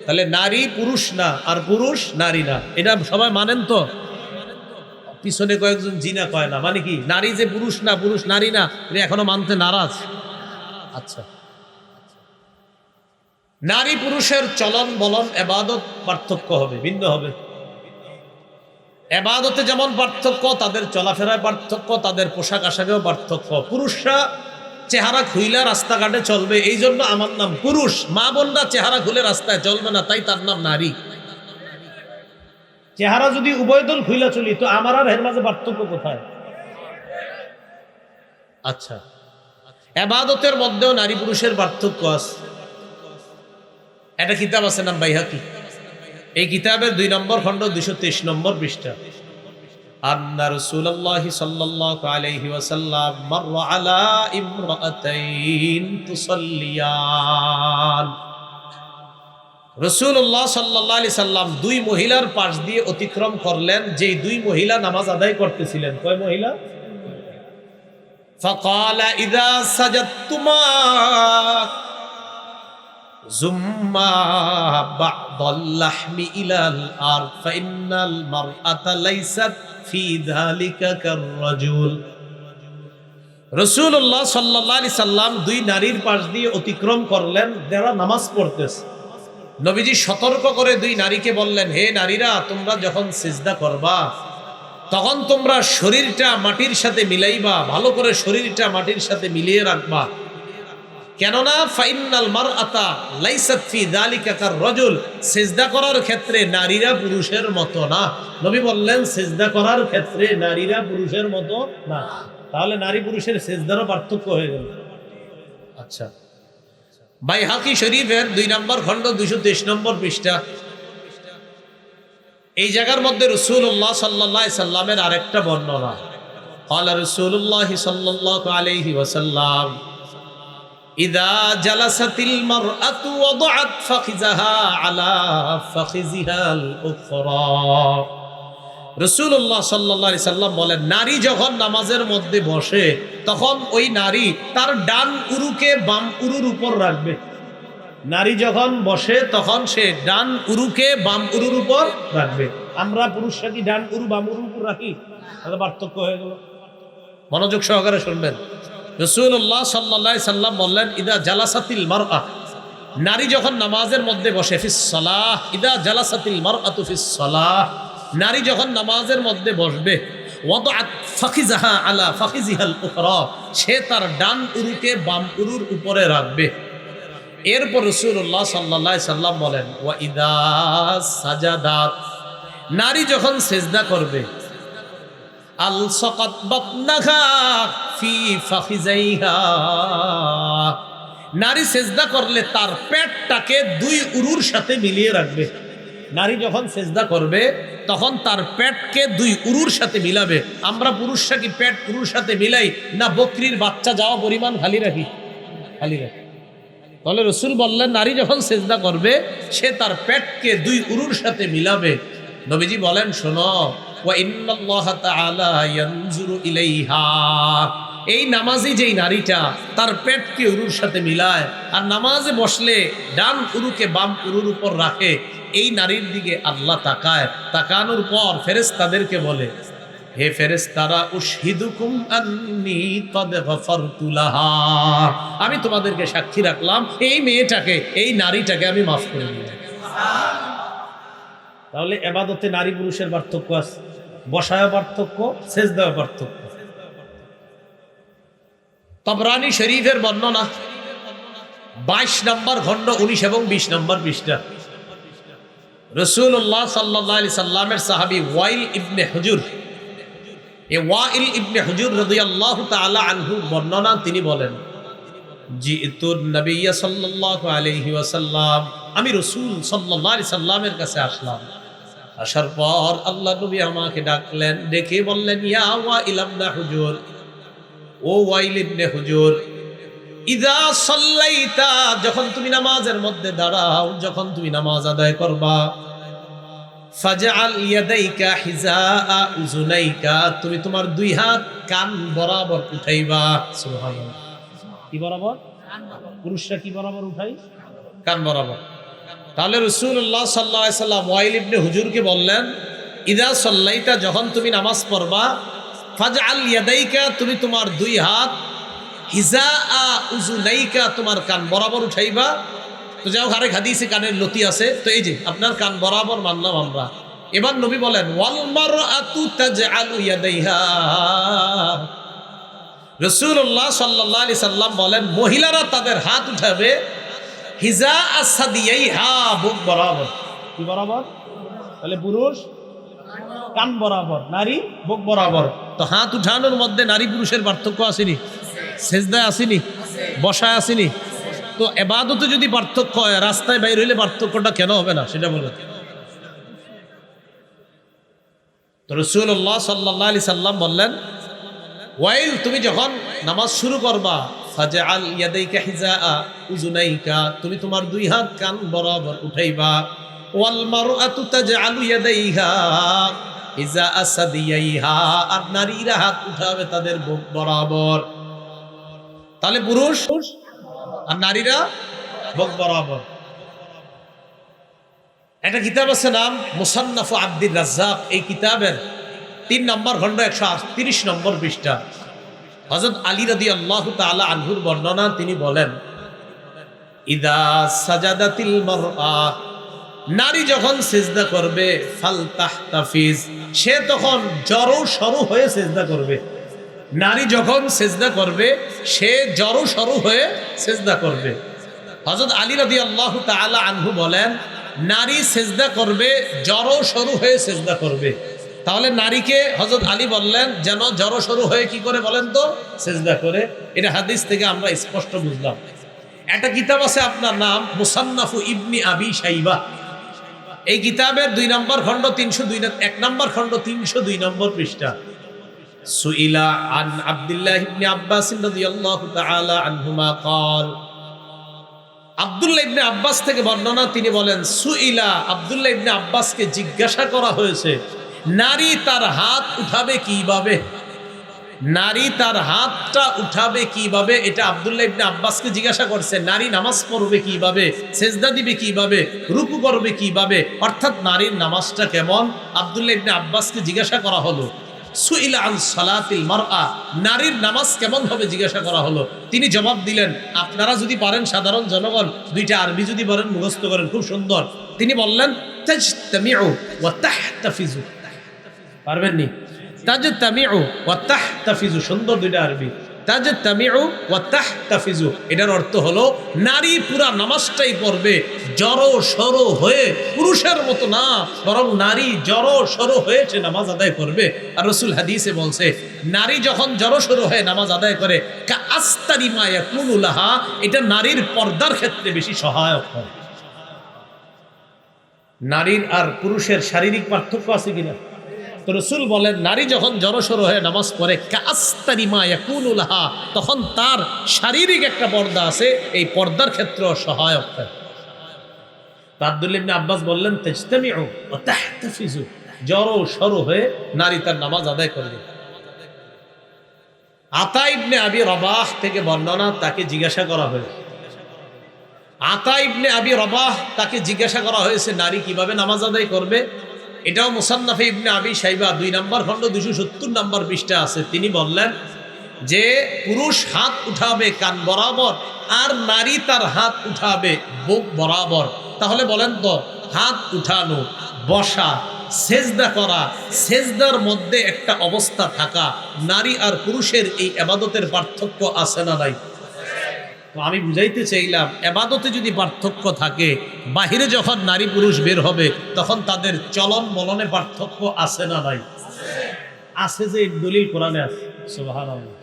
তাহলে নারী পুরুষ না আর পুরুষ নারী না, এটা সবাই মানেন তো? পিছনে কয়েকজন জিনা কয় না, মানে কি নারী যে পুরুষ না, পুরুষ নারী না, এটা এখনো মানতে নারাজ। আচ্ছা, নারী পুরুষের চলন বলন ইবাদত পার্থক্য হবে, ভিন্ন হবে। ইবাদতে যেমন পার্থক্য, তাদের চলাফেরায় পার্থক্য, তাদের পোশাক আশাকেও পার্থক্য। পুরুষরা চেহারা খুইলা রাস্তাঘাটে চলবে, এই জন্য আমার নাম পুরুষ। মা বোনরা চেহারা খুলে রাস্তায় চলবে না, তাই তার নাম নারী। চেহারা যদি উভয়দল খুইলা চলি তো আমার আর এর মাঝে পার্থক্য কোথায়? আচ্ছা, ইবাদতের মধ্যেও নারী পুরুষের পার্থক্য আছে। একটা কিতাব আছে নাম বাইহাকি। এই কিতাবের 2 নম্বর খণ্ড 223 নম্বর পৃষ্ঠা। আন্না রাসূলুল্লাহ সাল্লাল্লাহু আলাইহি ওয়াসাল্লাম মাররা আলা ইমরাতাইন তুসাল্লিয়ান। রাসূলুল্লাহ সাল্লাল্লাহু আলাইহি সাল্লাম 2 মহিলার পাশ দিয়ে অতিক্রম করলেন, যেই 2 মহিলা নামাজ আদায় করতেছিলেন। কয় মহিলা? ফাকালা ইযা সাজাদতুমা জুম্মা বা'দাল লাহমি ইলাল আরদ ফাইন্নাল মারআতা লাইসাত ফি যালিকা কাররাজুল। রাসূলুল্লাহ সাল্লাল্লাহু আলাইহি সাল্লাম 2 নারীর পাশ দিয়ে অতিক্রম করলেন, যারা নামাজ পড়তেছে। নবীজি সতর্ক করে দুই নারীকে বললেন, হে নারীরা, তোমরা যখন সিজদা করবা তখন তোমরা শরীরটা মাটির সাথে মিলাইবা, ভালো করে শরীরটা মাটির সাথে মিলিয়ে রাখবা। কেননা ফাইনাল মারআতা লাইসাত ফি যালিকা কার রাজুল, সিজদা করার ক্ষেত্রে নারীরা পুরুষের মতো না। নবী বললেন সিজদা করার ক্ষেত্রে নারীরা পুরুষের মতো না। তাহলে নারী পুরুষের সিজদারও পার্থক্য হয়ে গেল। আচ্ছা, বাইহাকি শরীফের 2 নম্বর খণ্ড 223 নম্বর পৃষ্ঠা, এই জায়গার মধ্যে রাসূলুল্লাহ সাল্লাল্লাহু আলাইহি সাল্লামের আরেকটা বর্ণনা। ক্বালা রাসূলুল্লাহ সাল্লাল্লাহু আলাইহি ওয়াসাল্লাম, ইযা জালাসাতিল মারআতু ওয়াদাআত ফাখিযাহা আলা ফাখিযিহাল উখরা। রাসূলুল্লাহ সাল্লাল্লাহু আলাইহি সাল্লাম বলেন, নারী যখন নামাজের মধ্যে বসে তখন ওই নারী তার ডান উরুকে বাম উরুর উপর রাখবে। নারী যখন বসে তখন সে ডান উরুকে বাম উরুর উপর রাখবে। আমরা পুরুষরা কি ডান উরু বাম উরুর উপর রাখি? তাহলে পার্থক্য হয়ে গেল। মনোযোগ সহকারে শুনবেন। রাসূলুল্লাহ সাল্লাল্লাহু আলাইহি সাল্লাম বললেন, ইদা জালাসাতিল মারআ, নারী যখন নামাজের মধ্যে বসে, ফিস সালাহ, ইদা জালাসাতিল মারআতু ফিস সালাহ, নারী যখন নামাজের মধ্যে বসবে, ওয়াদাআত ফাখিযাহা আলা ফাখিযিহাল উখরা, সে তার ডান উরুকে বাম উরুর উপরে রাখবে। এরপর রাসূলুল্লাহ সাল্লাল্লাহু আলাইহি সাল্লাম বলেন, ওয়া ইদা সাজাদাত, নারী যখন সিজদা করবে, আলসাকাত বাতনাহা ফি ফাখিযাইহা, নারী সিজদা করলে তার পেটটাকে দুই উরুর সাথে মিলিয়ে রাখবে। নারী যখন সিজদা করবে তখন তার পেটকে দুই উরুর সাথে মিলাবে। আমরা পুরুষরা কি পেট উরুর সাথে মিলাই না বকরির বাচ্চা যাওয়া পরিমাণ খালি রাখি? খালি রাখি। তাহলে রাসূল বললেন, নারী যখন সিজদা করবে সে তার পেটকে দুই উরুর সাথে মিলাবে। নবীজি বলেন, শোনো, ওয়া ইন্নাল্লাহা তাআলা ইয়ানজুরু ইলাইহা, এই নামাজি যেই নারীটা তার পেটকে উরুর সাথে মিলায় আর নামাজে বসলে ডান উরুকে বাম উরুর উপর রাখে, এই নারীর দিকে আল্লাহ তাকায়। তাকানোর পর ফেরেশতাদেরকে বলে, হে ফেরেশতারা, উশহিদুকুম আন্নী ক্বাদ গফারতু লাহা, আমি তোমাদেরকে সাক্ষী রাখলাম এই মেয়েটাকে, এই নারীটাকে আমি মাফ করে দিলাম। তাহলে ইবাদতে নারী পুরুষের পার্থক্য আছে, বসায় পার্থক্য, সেজদায় পার্থক্য। তাবরানী শরীফের বর্ণনা 22 নম্বর খণ্ড 19 এবং 20 নম্বর পৃষ্ঠা। রাসূলুল্লাহ সাল্লাল্লাহু আলাইহি সাল্লামের সাহাবী ওয়াইল ইবনে হুজুর, এই ওয়াইল ইবনে হুজুর রাদিয়াল্লাহু তাআলা আনহু বর্ণনা, তিনি বলেন, জিতুন নবিয়্য সাল্লাল্লাহু আলাইহি ওয়াসাল্লাম, আমি রাসূল সাল্লাল্লাহু আলাইহি সাল্লামের কাছে আসলাম। আসার পর আল্লাহ নবী আমাকে ডাকলেন, ডেকে বললেন, ইয়া ওয়াইল ইবনে হুজুর, ও ওয়াইল ইবনে হুজুর, ইযা সাল্লাইতা, যখন তুমি নামাজের মধ্যে দাঁড়াও, যখন তুমি নামাজ আদায় করবা, ফাজআল ইয়াদাইকা হিজাআ উযুনাইকা, তুমি তোমার দুই হাত কান বরাবর উঠাইবা। সুবহানাল্লাহ। কি বরাবর? পুরুষরা কি বরাবর উঠাই? কান বরাবর। তাহলে রাসূলুল্লাহ সাল্লাল্লাহু আলাইহি সাল্লাম ওয়াইল ইবনে হুজুরকে বললেন, ইযা সাল্লাইতা, যখন তুমি নামাজ পড়বা, ফাজআল ইয়াদাইকা, তুমি তোমার দুই হাত, হিজাআ উযুনাইকা, তোমার কান বরাবর উঠাইবা। তো যাও, আরেক হাদিসে কানের লতি আছে, তো এই যে আপনার কান বরাবর মানলাম আমরা। এবার নবী বলেন, ওয়াল মারআতু তাজআলু ইয়াদাইহা, রাসূলুল্লাহ সাল্লাল্লাহু আলাইহি সাল্লাম বলেন, মহিলারা তাদের হাত উঠাবে হিজাআ সাদিয়াইহা, বুক বরাবর। কি বরাবর? তাহলে পুরুষ কান বরাবর, নারী বুক বরাবর। তো হাত উঠানোর মধ্যে নারী পুরুষের পার্থক্য আসেনি? সেজদায় আসেনি? বসায় আসেনি? তো ইবাদতে যদি পার্থক্য হয়, রাস্তায় বাইরে হইলে পার্থক্যটা কেন হবে না সেটা বলেন। তো রাসূলুল্লাহ সাল্লাল্লাহু আলাইহি সাল্লাম বললেন, ওয়াইল, তুমি যখন নামাজ শুরু করবা, ফাজআল ইয়াদাইকা হিজাআ উযুনাইকা, তুমি তোমার দুই হাত কান বরাবর উঠাইবা। ওয়াল মারআতু তাজআলু ইয়াদাইহা হিজাআ সাদিয়াইহা, আর নারীরা হাত উঠাবে তাদের বুক বরাবর। তাহলে পুরুষ আর নারীরা বুক বরাবর। একটা কিতাব আছে, নাম মুসান্নাফ আব্দুর রাজ্জাক, এই কিতাবের 3 নম্বর খণ্ড 130 নম্বর পৃষ্ঠা। হযরত আলী রাদিয়াল্লাহু তাআলা আনহুর বর্ণনা, তিনি বলেন, ইদা সাজাদাতিল মারআ, নারী যখন সিজদা করবে ফালতাহতাফিজ, সে তখন জড়ো সরু হয়ে সিজদা করবে। নারী যখন সিজদা করবে সে জড়ো সরু হয়ে সিজদা করবে। হযরত আলী রাদিয়াল্লাহু তাআলা আনহু বলেন, নারী সিজদা করবে জড়ো সরু হয়ে সিজদা করবে। তাহলে নারীকে হযরত আলী বললেন যেন জড়ো সরু হয়ে কি করে বলেন তো সিজদা করে। এটা হাদিস থেকে আমরা স্পষ্ট বুঝলাম। একটা কিতাব আছে আপনার নাম মুসান্নাফু ইবনি আবি শাইবা। এই কিতাবের 2 নম্বর খণ্ড 302, 1 নম্বর খণ্ড 302 নম্বর পৃষ্ঠা। সুইলা আন আব্দুল্লাহ ইবনে আব্বাস রাদিয়াল্লাহু তাআলা আনহুমা قال, আব্দুল্লাহ ইবনে আব্বাস থেকে বর্ণনা, তিনি বলেন সুইলা, আব্দুল্লাহ ইবনে আব্বাসকে জিজ্ঞাসা করা হয়েছে নারী তার হাত উঠাবে কিভাবে, নারী তার হাতটা উঠাবে কিভাবে। এটা আব্দুল্লাহ ইবনে আব্বাসকে জিজ্ঞাসা করছে। নারী নামাজ পড়বে কিভাবে, সেজদা দিবে কিভাবে, রুকু করবে কিভাবে, অর্থাৎ নারীর নামাজটা কেমন আব্দুল্লাহ ইবনে আব্বাসকে জিজ্ঞাসা করা হলো। সুইলা আন সালাতিল মারআ, নারীর নামাজ কেমন হবে জিজ্ঞাসা করা হলো। তিনি জবাব দিলেন, আপনারা যদি পারেন সাধারণ জনগণ 2টা আরবি যদি বলেন মুখস্থ করেন খুব সুন্দর। তিনি বললেন তাজতামিউ ওয়া তাহতাফিজু, পারবেননি? তাজতামিউ ওয়া তাহতাফিজু, সুন্দর 2টা আরবি। তাজতামিউ ওয়া তাহতাফিজু, এটার অর্থ হলো নারী পুরা নামাজটাই পড়বে জড়ো সরো হয়ে, পুরুষের মতো না, বরং নারী জড়ো সরো হয়ে সে নামাজ আদায় করবে। আর রাসূল হাদিসে বলছে নারী যখন জড়ো সরো হয়ে নামাজ আদায় করে কা আস্তারি মা ইয়াকুনু লাহা, এটা নারীর পর্দার ক্ষেত্রে বেশি সহায়ক হয়। নারীর আর পুরুষের শারীরিক পার্থক্য আছে কিনা? তো রাসূল বলেন নারী যখন জড়সড় হয়ে নামাজ পড়ে কাস্তারি মা ইয়াকুনু লাহা, তখন তার শারীরিক একটা পর্দা আছে, এই পর্দার ক্ষেত্রেও সহায়ক হয়। আব্দুল্লাহ ইবনে আব্বাস বললেন তাজতামিউ ওয়া তাহতাফিজু, জড়সড় হয়ে নারী তার নামাজ আদায় করবে। আতা ইবনে আবি রবাহ থেকে বর্ণনা, তাকে জিজ্ঞাসা করা হয়েছে, আতা ইবনে আবি রবাহ তাকে জিজ্ঞাসা করা হয়েছে নারী কিভাবে নামাজ আদায় করবে। এটাও মুসান্নাফে ইবনে আবি শাইবা 2 নম্বর খণ্ড 270 নম্বর পৃষ্ঠা আছে। তিনি বললেন যে পুরুষ হাত উঠাবে কান বরাবর আর নারী তার হাত উঠাবে বুক বরাবর। তাহলে বলেন তো, হাত উঠানো, বসা, সেজদা করা, সেজদার মধ্যে একটা অবস্থা থাকা, নারী আর পুরুষের এই ইবাদতের পার্থক্য আছে না নাই? তো আমি বুঝাইতে চাইলাম, এবাদতে যদি পার্থক্য থাকে, বাহিরে যখন নারী পুরুষ বের হবে তখন তাদের চলন বলনে পার্থক্য আছে না নাই? আছে, যে দলিল কোরআনে আছে। সুবহানাল্লাহ।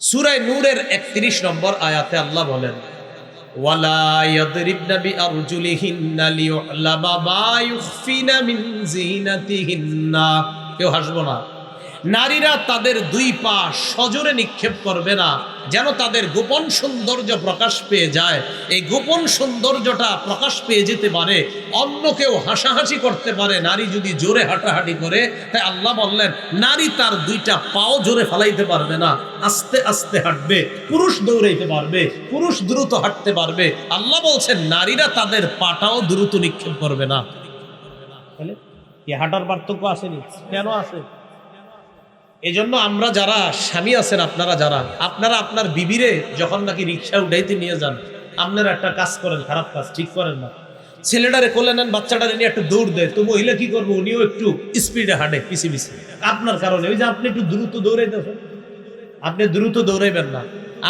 সূরা নূরের 31 নম্বর আয়াতে আল্লাহ বলেন ওয়ালা ইয়াদরিবনা বিআরজুলিহিন্না লিয়ুলামা মা ইউখফিনা মিন জিনাতিহিন্না। কেউ হাসবো না। নারীরা তাদের 2 পা সজোরে নিক্ষেপ করবে না, যেন তাদের গোপন সৌন্দর্য প্রকাশ পেয়ে যায়। এই গোপন সৌন্দর্যটা প্রকাশ পেয়ে যেতে পারে, অন্য কেউ হাসাহাসি করতে পারে নারী যদি জোরে হাঁটাহাঁটি করে। তাই আল্লাহ বললেন নারী তার 2টা পাও জোরে ফেলাইতে পারবে না, আস্তে আস্তে হাঁটবে। পুরুষ দৌড়াইতে পারবে, পুরুষ দ্রুত হাঁটতে পারবে। আল্লাহ বলছেন নারীরা তাদের পাটাও দ্রুত নিক্ষেপ করবে না। তাহলে কি হাঁটার পার্থক্য আসেনি? কেন আছে? এজন্য আমরা যারা স্বামী আছেন, আপনারা আপনার বিবিরে যখন নাকি রিক্সা উঠাইতে নিয়ে যান, আপনারা একটা কাজ করেন, খারাপ কাজ ঠিক করেন না। ছেলেটারে কোলে নেন, বাচ্চাটারে নিয়ে একটু দৌড় দেয়, তো মহিলা কি করবো, উনিও একটু স্পিডে হাঁটে পিছিয়ে পিছিয়ে আপনার কারণে। ওই যে আপনি একটু দ্রুত দৌড়াইতেছেন, আপনি দ্রুত দৌড়াইবেন না।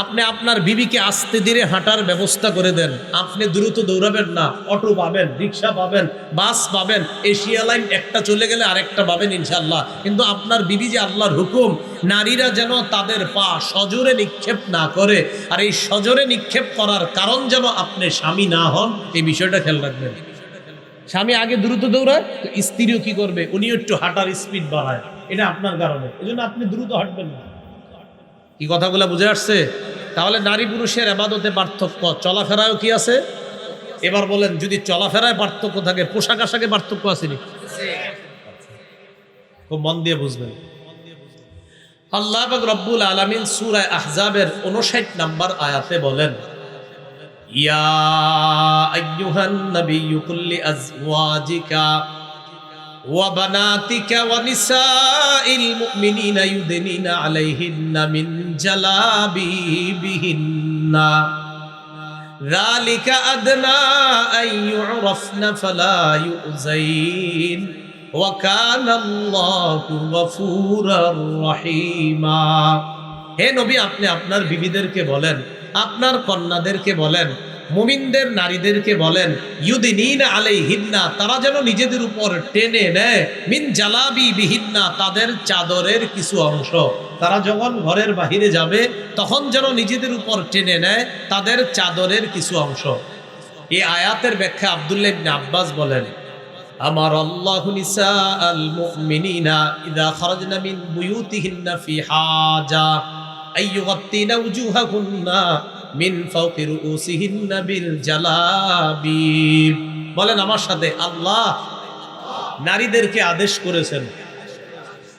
আপনি আপনার বিবিকে আস্তে ধীরে হাঁটার ব্যবস্থা করে দেন। আপনি দ্রুত দৌড়াবেন না, অটো পাবেন, রিক্সা পাবেন, বাস পাবেন, এশিয়া লাইন একটা চলে গেলে আরেকটা পাবেন ইনশাল্লাহ। কিন্তু আপনার বিবি যে আল্লাহর হুকুম, নারীরা যেন তাদের পা সজোরে নিক্ষেপ না করে, আর এই সজোরে নিক্ষেপ করার কারণ যেন আপনি স্বামী না হন, এই বিষয়টা খেয়াল রাখবেন। স্বামী আগে দ্রুত দৌড়ায়, তো স্ত্রীও কি করবে, উনিও একটু হাঁটার স্পিড বাড়ায়, এটা আপনার কারণে। এই জন্য আপনি দ্রুত হাঁটবেন না। কি কথাগুলো বুঝে আসছে? তাহলে নারী পুরুষের ইবাদতে পার্থক্য, চলাফেরায়ও কি আছে? এবার বলেন, যদি চলাফেরায় পার্থক্য থাকে, পোশাক আশাকে পার্থক্য আসেনি? খুব মন দিয়ে বুঝবেন। আল্লাহ পাক রব্বুল আলামিন সূরা আহজাবের 59 নম্বর আয়াতে বলেন ইয়া আইয়ুহান নাবিয়্যু কুল্লি আজওয়াজিকা ওয়া বানাতিকা ওয়া নিসাইল মুমিনিনা ইউদনিনা আলাইহিন্না মিন জালাবিবিহিন্না। যালিকা আদনা আন ইউরাফনা ফালা ইউযাইন ওয়া কানা আল্লাহু গফুরার রহিমা। হে নবী, আপনি আপনার বিবিদেরকে বলেন, আপনার কন্যাদেরকে বলেন, মুমিনদের নারীদেরকে বলেন, ইউদিনিনা আলাইহিন্না, তারা যেন নিজেদের উপর টেনে নেয়, মিন জালাবি বিহিন্না, তাদের চাদরের কিছু অংশ। তারা যখন ঘরের বাহিরে যাবে তখন যেন নিজেদের উপর টেনে নেয় তাদের চাদরের কিছু অংশ। এই আয়াতের ব্যাখ্যা আব্দুল্লাহ ইবনে আব্বাস বলেন, আমার আল্লাহু নিসাআল মুমিনিনা ইযা খারাজনা মিন বুয়ুতিহিন্না ফি হাজা আইয়ুগাত্তিনা উজুহাকুন্না মিন ফাওকি রুউসিহিন্না বিল জালাবিব। বলেন আমার সাথে, আল্লাহ নারীদেরকে আদেশ করেছেন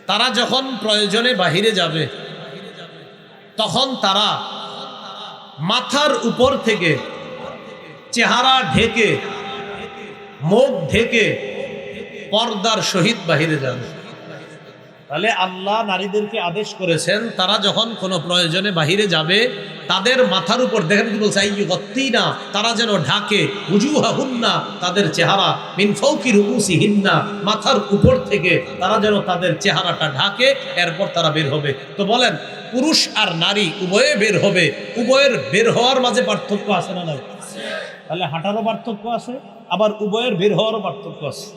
তারা যখন প্রয়োজনে বাহিরে যাবে তখন তারা মাথার উপর থেকে চেহারা ঢেকে, মুখ ঢেকে পর্দার সহিত বাহিরে যাবে। তাহলে আল্লাহ নারীদেরকে আদেশ করেছেন তারা যখন কোনো প্রয়োজনে বাহিরে যাবে তাদের মাথার উপর, দেখেন কি বলছে, আইয়ুগাত্তিনা, তারা যেন ঢাকে, উজুহাহুন্না, তাদের চেহারা, মিন ফাওকি রুউসিহিন্না, মাথার উপর থেকে তারা যেন তাদের চেহারাটা ঢাকে, এরপর তারা বের হবে। তো বলেন, পুরুষ আর নারী উভয়ে বের হবে, উভয়ের বের হওয়ার মাঝে পার্থক্য আছে না নাই? তাহলে হাঁটারও পার্থক্য আছে, আবার উভয়ের বের হওয়ারও পার্থক্য আছে।